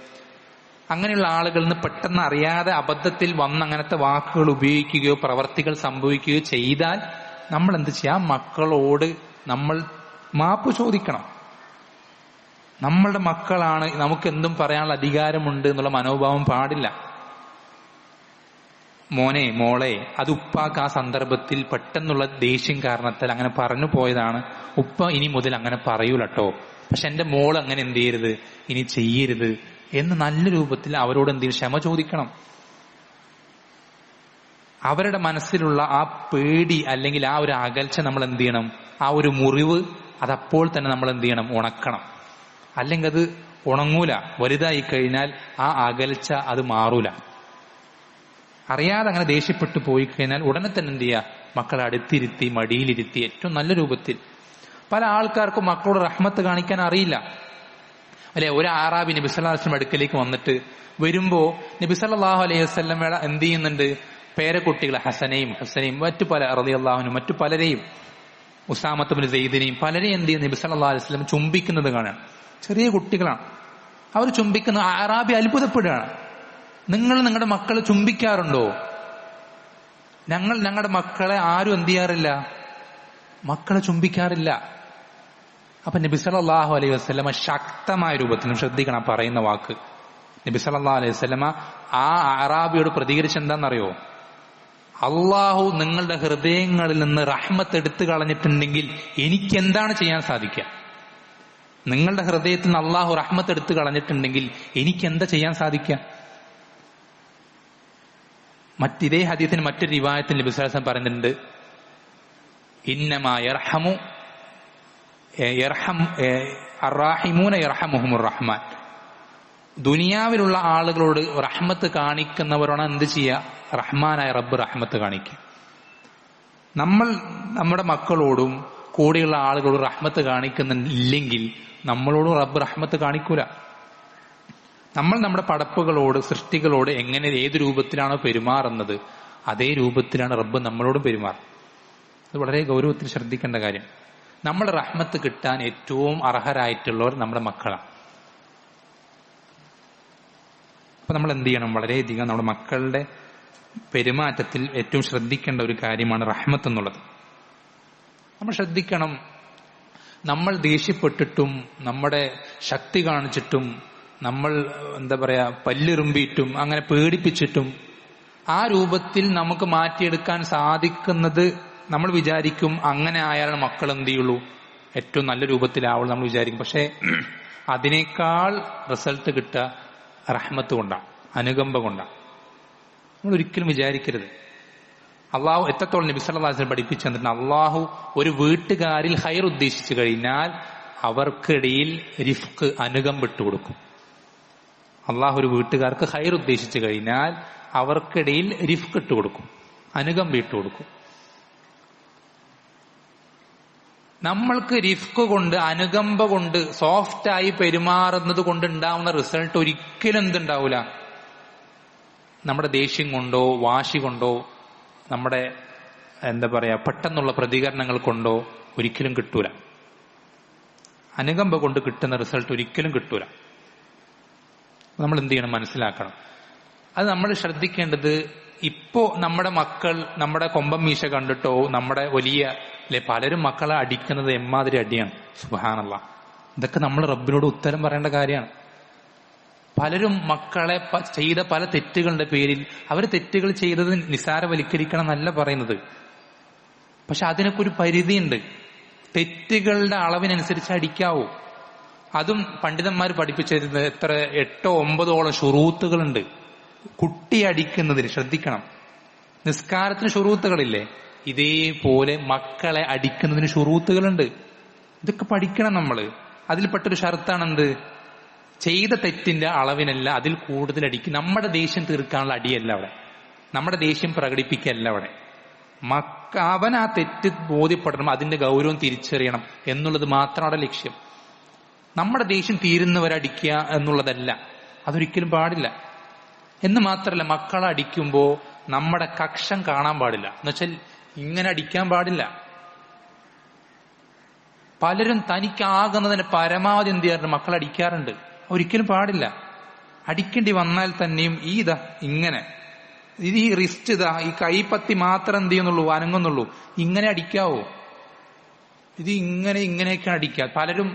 അങ്ങനെയുള്ള ആളുകളിൽ നിന്ന് പെട്ടെന്ന് അറിയാതെ അബദ്ധത്തിൽ വന്ന് അങ്ങനത്തെ വാക്കുകൾ ഉപയോഗിക്കുകയോ പ്രവർത്തികൾ സംഭവിക്കുകയോ ചെയ്താൽ നമ്മൾ എന്ത് ചെയ്യാം? മക്കളോട് നമ്മൾ മാപ്പ് ചോദിക്കണം. നമ്മളുടെ മക്കളാണ്, നമുക്ക് എന്തും പറയാനുള്ള അധികാരമുണ്ട് എന്നുള്ള മനോഭാവം പാടില്ല. മോനെ മോളെ, അത് ഉപ്പാക്ക് ആ സന്ദർഭത്തിൽ പെട്ടെന്നുള്ള ദേഷ്യം കാരണത്താൽ അങ്ങനെ പറഞ്ഞു പോയതാണ്, ഉപ്പ ഇനി മുതൽ അങ്ങനെ പറയൂലട്ടോ, പക്ഷെ എന്റെ മോൾ അങ്ങനെ എന്ത് ചെയ്യരുത്, ഇനി ചെയ്യരുത് എന്ന് നല്ല രൂപത്തിൽ അവരോട് എന്തെങ്കിലും ക്ഷമ ചോദിക്കണം. അവരുടെ മനസ്സിലുള്ള ആ പേടി അല്ലെങ്കിൽ ആ ഒരു അകൽച്ച നമ്മൾ എന്ത് ചെയ്യണം? ആ ഒരു മുറിവ് അതപ്പോൾ തന്നെ നമ്മൾ എന്ത് ചെയ്യണം? ഉണക്കണം. അല്ലെങ്കിൽ അത് ഉണങ്ങൂല. വലുതായി കഴിഞ്ഞാൽ ആ അകൽച്ച അത് മാറൂല. അറിയാതെ അങ്ങനെ ദേഷ്യപ്പെട്ടു പോയി കഴിഞ്ഞാൽ ഉടനെ തന്നെ എന്ത് ചെയ്യുക? മക്കളെ അടുത്തിരുത്തി മടിയിലിരുത്തി ഏറ്റവും നല്ല രൂപത്തിൽ. പല ആൾക്കാർക്കും മക്കളോട് റഹ്മത്ത് കാണിക്കാൻ അറിയില്ല അല്ലെ. ഒരു ആറാബി നബി സല്ലല്ലാഹു അലൈഹി വസല്ലം അടുക്കലേക്ക് വന്നിട്ട് വരുമ്പോ നബി സല്ലല്ലാഹു അലൈഹി വസല്ലം എന്ത് ചെയ്യുന്നുണ്ട്? പേരക്കുട്ടികളെ ഹസനെയും ഹുസൈനെയും മറ്റു പല റളിയല്ലാഹു അൻഹു മറ്റു പലരെയും, ഉസാമത്ത് ബിൻ സെയ്ദിനെയും പലരെയും എന്ത് ചെയ്യുന്നു? നബി സല്ലല്ലാഹു അലൈഹി വസല്ലം ചുംബിക്കുന്നത് കാണാൻ. ചെറിയ കുട്ടികളാണ് അവർ ചുംബിക്കുന്ന. ആറാബി അത്ഭുതപ്പെടുകയാണ്. നിങ്ങൾ നിങ്ങളുടെ മക്കളെ ചുംബിക്കാറുണ്ടോ? ഞങ്ങളുടെ മക്കളെ ആരും എന്ത് ചെയ്യാറില്ല, മക്കളെ ചുംബിക്കാറില്ല. അപ്പൊ നബി സല്ലല്ലാഹു അലൈഹി വസല്ലമ ശക്തമായ രൂപത്തിൽ, ശ്രദ്ധിക്കണം പറയുന്ന വാക്ക്, നബി സല്ലല്ലാഹു അലൈഹി വസല്ലമ ആ അറാബിയോട് പ്രതികരിച്ചെന്താണെന്നറിയോ? അള്ളാഹു നിങ്ങളുടെ ഹൃദയങ്ങളിൽ നിന്ന് റഹ്മത്ത് എടുത്തു കളഞ്ഞിട്ടുണ്ടെങ്കിൽ എനിക്ക് എന്താണ് ചെയ്യാൻ സാധിക്കുക? നിങ്ങളുടെ ഹൃദയത്തിൽ നിന്ന് അള്ളാഹു റഹ്മത്ത് എടുത്തു കളഞ്ഞിട്ടുണ്ടെങ്കിൽ എനിക്ക് എന്താ ചെയ്യാൻ സാധിക്കുക? ഇതേ ഹദീസിന് മറ്റൊരു റിവായത്തിൽ നബി സല്ലല്ലാഹു അലൈഹി വസല്ലം പറയുന്നുണ്ട്, ഇന്നമാ യർഹമു അർറാഹിമൂന യർഹമുഹുമുർ റഹ്മാൻ. ദുനിയാവിലുള്ള ആളുകളോട് റഹ്മത്ത് കാണിക്കുന്നവരാണ് എന്ത് ചെയ്യുക? റഹ്മാനായ റബ്ബ് റഹ്മത്ത് കാണിക്കുക. നമ്മൾ നമ്മുടെ മക്കളോടും കൂടെയുള്ള ആളുകളോട് റഹ്മത്ത് കാണിക്കുന്നില്ലെങ്കിൽ നമ്മളോടും റബ്ബ് റഹ്മത്ത് കാണിക്കൂല. നമ്മൾ നമ്മുടെ പടപ്പുകളോട് സൃഷ്ടികളോട് എങ്ങനെ ഏത് രൂപത്തിലാണോ പെരുമാറുന്നത് അതേ രൂപത്തിലാണ് റബ്ബ് നമ്മളോടും പെരുമാറുന്നത്. അത് വളരെ ഗൗരവത്തിൽ ശ്രദ്ധിക്കേണ്ട കാര്യം. നമ്മുടെ റഹ്മത്ത് കിട്ടാൻ ഏറ്റവും അർഹരായിട്ടുള്ളവർ നമ്മുടെ മക്കളാണ്. അപ്പൊ നമ്മൾ എന്ത് ചെയ്യണം? വളരെയധികം നമ്മുടെ മക്കളുടെ പെരുമാറ്റത്തിൽ ഏറ്റവും ശ്രദ്ധിക്കേണ്ട ഒരു കാര്യമാണ് റഹ്മത്ത് എന്നുള്ളത്. നമ്മൾ ശ്രദ്ധിക്കണം. നമ്മൾ ദേഷ്യപ്പെട്ടിട്ടും നമ്മുടെ ശക്തി കാണിച്ചിട്ടും നമ്മൾ എന്താ പറയാ പല്ലിറുമ്പിയിട്ടും അങ്ങനെ പേടിപ്പിച്ചിട്ടും ആ രൂപത്തിൽ നമുക്ക് മാറ്റിയെടുക്കാൻ സാധിക്കുന്നത് നമ്മൾ വിചാരിക്കും അങ്ങനെ ആയാലാണ് മക്കൾ എന്ത് ചെയ്യുള്ളൂ ഏറ്റവും നല്ല രൂപത്തിലാവുള്ളൂ നമ്മൾ വിചാരിക്കും. പക്ഷെ അതിനേക്കാൾ റിസൾട്ട് കിട്ടുക റഹ്മത്ത് കൊണ്ടാണ്, അനുകമ്പ കൊണ്ടാണ്. നമ്മൾ ഒരിക്കലും വിചാരിക്കരുത്. അള്ളാഹു എത്രത്തോളം നബി സല്ലല്ലാഹു അലൈഹി വസല്ലം പഠിപ്പിച്ചു തന്നിട്ടുണ്ട്. അള്ളാഹു ഒരു വീട്ടുകാരിൽ ഖൈർ ഉദ്ദേശിച്ചു കഴിഞ്ഞാൽ അവർക്കിടയിൽ റിഫ്ഖ്, അനുകമ്പ ഇട്ടുകൊടുക്കും. അള്ളാഹു ഒരു വീട്ടുകാർക്ക് ഖൈർ ഉദ്ദേശിച്ചു കഴിഞ്ഞാൽ അവർക്കിടയിൽ റിഫ്ഖ് ഇട്ടുകൊടുക്കും, അനുകമ്പ ഇട്ടുകൊടുക്കും. നമ്മൾക്ക് റിഫ്ഖ് കൊണ്ട് അനുകമ്പ കൊണ്ട് സോഫ്റ്റായി പെരുമാറുന്നത് കൊണ്ട് ഉണ്ടാവുന്ന റിസൾട്ട് ഒരിക്കലും എന്തുണ്ടാവില്ല, നമ്മുടെ ദേഷ്യം കൊണ്ടോ വാശി കൊണ്ടോ നമ്മുടെ എന്താ പറയാ പെട്ടെന്നുള്ള പ്രതികരണങ്ങൾ കൊണ്ടോ ഒരിക്കലും കിട്ടൂല. അനുകമ്പ കൊണ്ട് കിട്ടുന്ന റിസൾട്ട് ഒരിക്കലും കിട്ടൂല. നമ്മൾ എന്ത് ചെയ്യണം? മനസ്സിലാക്കണം. അത് നമ്മൾ ശ്രദ്ധിക്കേണ്ടത്, ഇപ്പോ നമ്മുടെ മക്കൾ നമ്മുടെ കൊമ്പം മീശ കണ്ടിട്ടോ നമ്മുടെ വലിയ പലരും മക്കളെ അടിക്കുന്നത് എമ്മാതിരി അടിയാണ്. സുബ്ഹാനല്ലാഹ്. ഇതൊക്കെ നമ്മൾ റബ്ബിനോട് ഉത്തരം പറയേണ്ട കാര്യമാണ്. പലരും മക്കളെ ചെയ്ത പല തെറ്റുകളുടെ പേരിൽ അവർ തെറ്റുകൾ ചെയ്തത് നിസാരവൽക്കരിക്കണം എന്നല്ല പറയുന്നത്. പക്ഷെ അതിനൊക്കെ ഒരു പരിധിയുണ്ട്. തെറ്റുകളുടെ അളവിനനുസരിച്ച് അടിക്കാവൂ. അതും പണ്ഡിതന്മാർ പഠിപ്പിച്ചിരുന്നത് എത്ര 8-9 ഷുറൂത്തുകളുണ്ട് കുട്ടി അടിക്കുന്നതിന്. ശ്രദ്ധിക്കണം. നിസ്കാരത്തിന് ഷുറൂത്തുകളില്ലേ, ഇതേപോലെ മക്കളെ അടിക്കുന്നതിന് ഷുറൂത്തുകളുണ്ട്. ഇതൊക്കെ പഠിക്കണം നമ്മൾ. അതിൽപ്പെട്ടൊരു ഷർത്താണ് ചെയ്ത തെറ്റിന്റെ അളവിനല്ല, അതിൽ കൂടുതൽ അടിക്കും. നമ്മുടെ ദേഷ്യം തീർക്കാനുള്ള അടിയല്ല അവിടെ, നമ്മുടെ ദേഷ്യം പ്രകടിപ്പിക്കല്ല അവിടെ. അവൻ ആ തെറ്റ് ബോധ്യപ്പെടണം, അതിന്റെ ഗൗരവം തിരിച്ചറിയണം എന്നുള്ളത് മാത്രമാണ് ലക്ഷ്യം. നമ്മുടെ ദേഷ്യം തീരുന്നവരടിക്കുക എന്നുള്ളതല്ല, അതൊരിക്കലും പാടില്ല. എന്ന് മാത്രമല്ല, മക്കളെ അടിക്കുമ്പോ നമ്മുടെ കക്ഷം കാണാൻ പാടില്ല. എന്നുവെച്ചാൽ ഇങ്ങനെ അടിക്കാൻ പാടില്ല. പലരും തനിക്കാകുന്നതിന് പരമാവധി എന്ത് ചെയ്യാറുണ്ട്, മക്കളെ അടിക്കാറുണ്ട്. ഒരിക്കലും പാടില്ല. അടിക്കേണ്ടി വന്നാൽ തന്നെയും ഇങ്ങനെ ഈ റിസ്റ്റ് ഈ കൈപ്പത്തി മാത്രം എന്ത് ചെയ്യുന്നുള്ളൂ, അനങ്ങുന്നുള്ളൂ. ഇങ്ങനെ അടിക്കാവോ? ഇത് ഇങ്ങനെയൊക്കെയാണ് അടിക്കുക. പലരും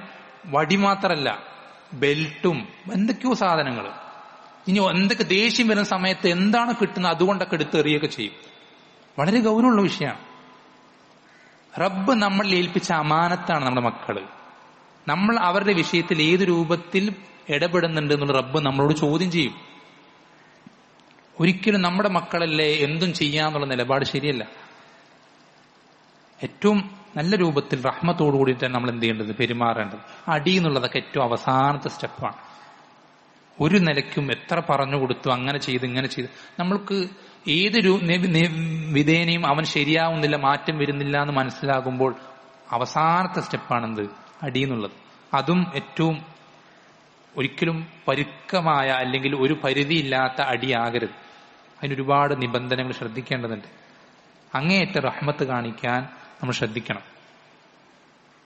വടി മാത്രല്ല, ബെൽറ്റും എന്തൊക്കെയോ സാധനങ്ങൾ. ഇനി എന്തൊക്കെ ദേഷ്യം വരുന്ന സമയത്ത് എന്താണ് കിട്ടുന്നത് അതുകൊണ്ടൊക്കെ എടുത്തെറിയൊക്കെ ചെയ്യും. വളരെ ഗൗരവമുള്ള വിഷയമാണ്. റബ്ബ് നമ്മളിൽ ഏൽപ്പിച്ച അമാനത്താണ് നമ്മുടെ മക്കള്. നമ്മൾ അവരുടെ വിഷയത്തിൽ ഏത് രൂപത്തിൽ ഇടപെടുന്നുണ്ട് എന്നുള്ള റബ്ബ് നമ്മളോട് ചോദ്യം ചെയ്യും. ഒരിക്കലും നമ്മുടെ മക്കളല്ലേ എന്തും ചെയ്യാന്നുള്ള നിലപാട് ശരിയല്ല. ഏറ്റവും നല്ല രൂപത്തിൽ റഹ്മത്തോടു കൂടിയിട്ടാണ് നമ്മൾ എന്ത് ചെയ്യേണ്ടത്, പെരുമാറേണ്ടത്. അടി എന്നുള്ളതൊക്കെ ഏറ്റവും അവസാനത്തെ സ്റ്റെപ്പാണ്. ഒരു നിലയ്ക്കും എത്ര പറഞ്ഞു കൊടുത്തു, അങ്ങനെ ചെയ്ത് ഇങ്ങനെ ചെയ്ത്, നമ്മൾക്ക് ഏതൊരു വിധേനയും അവൻ ശരിയാവുന്നില്ല, മാറ്റം വരുന്നില്ല എന്ന് മനസ്സിലാകുമ്പോൾ അവസാനത്തെ സ്റ്റെപ്പാണെന്ത്, അടി എന്നുള്ളത്. അതും ഏറ്റവും ഒരിക്കലും പരുക്കമായ അല്ലെങ്കിൽ ഒരു പരിധിയില്ലാത്ത അടിയാകരുത്. അതിനൊരുപാട് നിബന്ധനകൾ ശ്രദ്ധിക്കേണ്ടതുണ്ട്. അങ്ങേയറ്റ റഹ്മത്ത് കാണിക്കാൻ നമ്മൾ ശ്രദ്ധിക്കണം.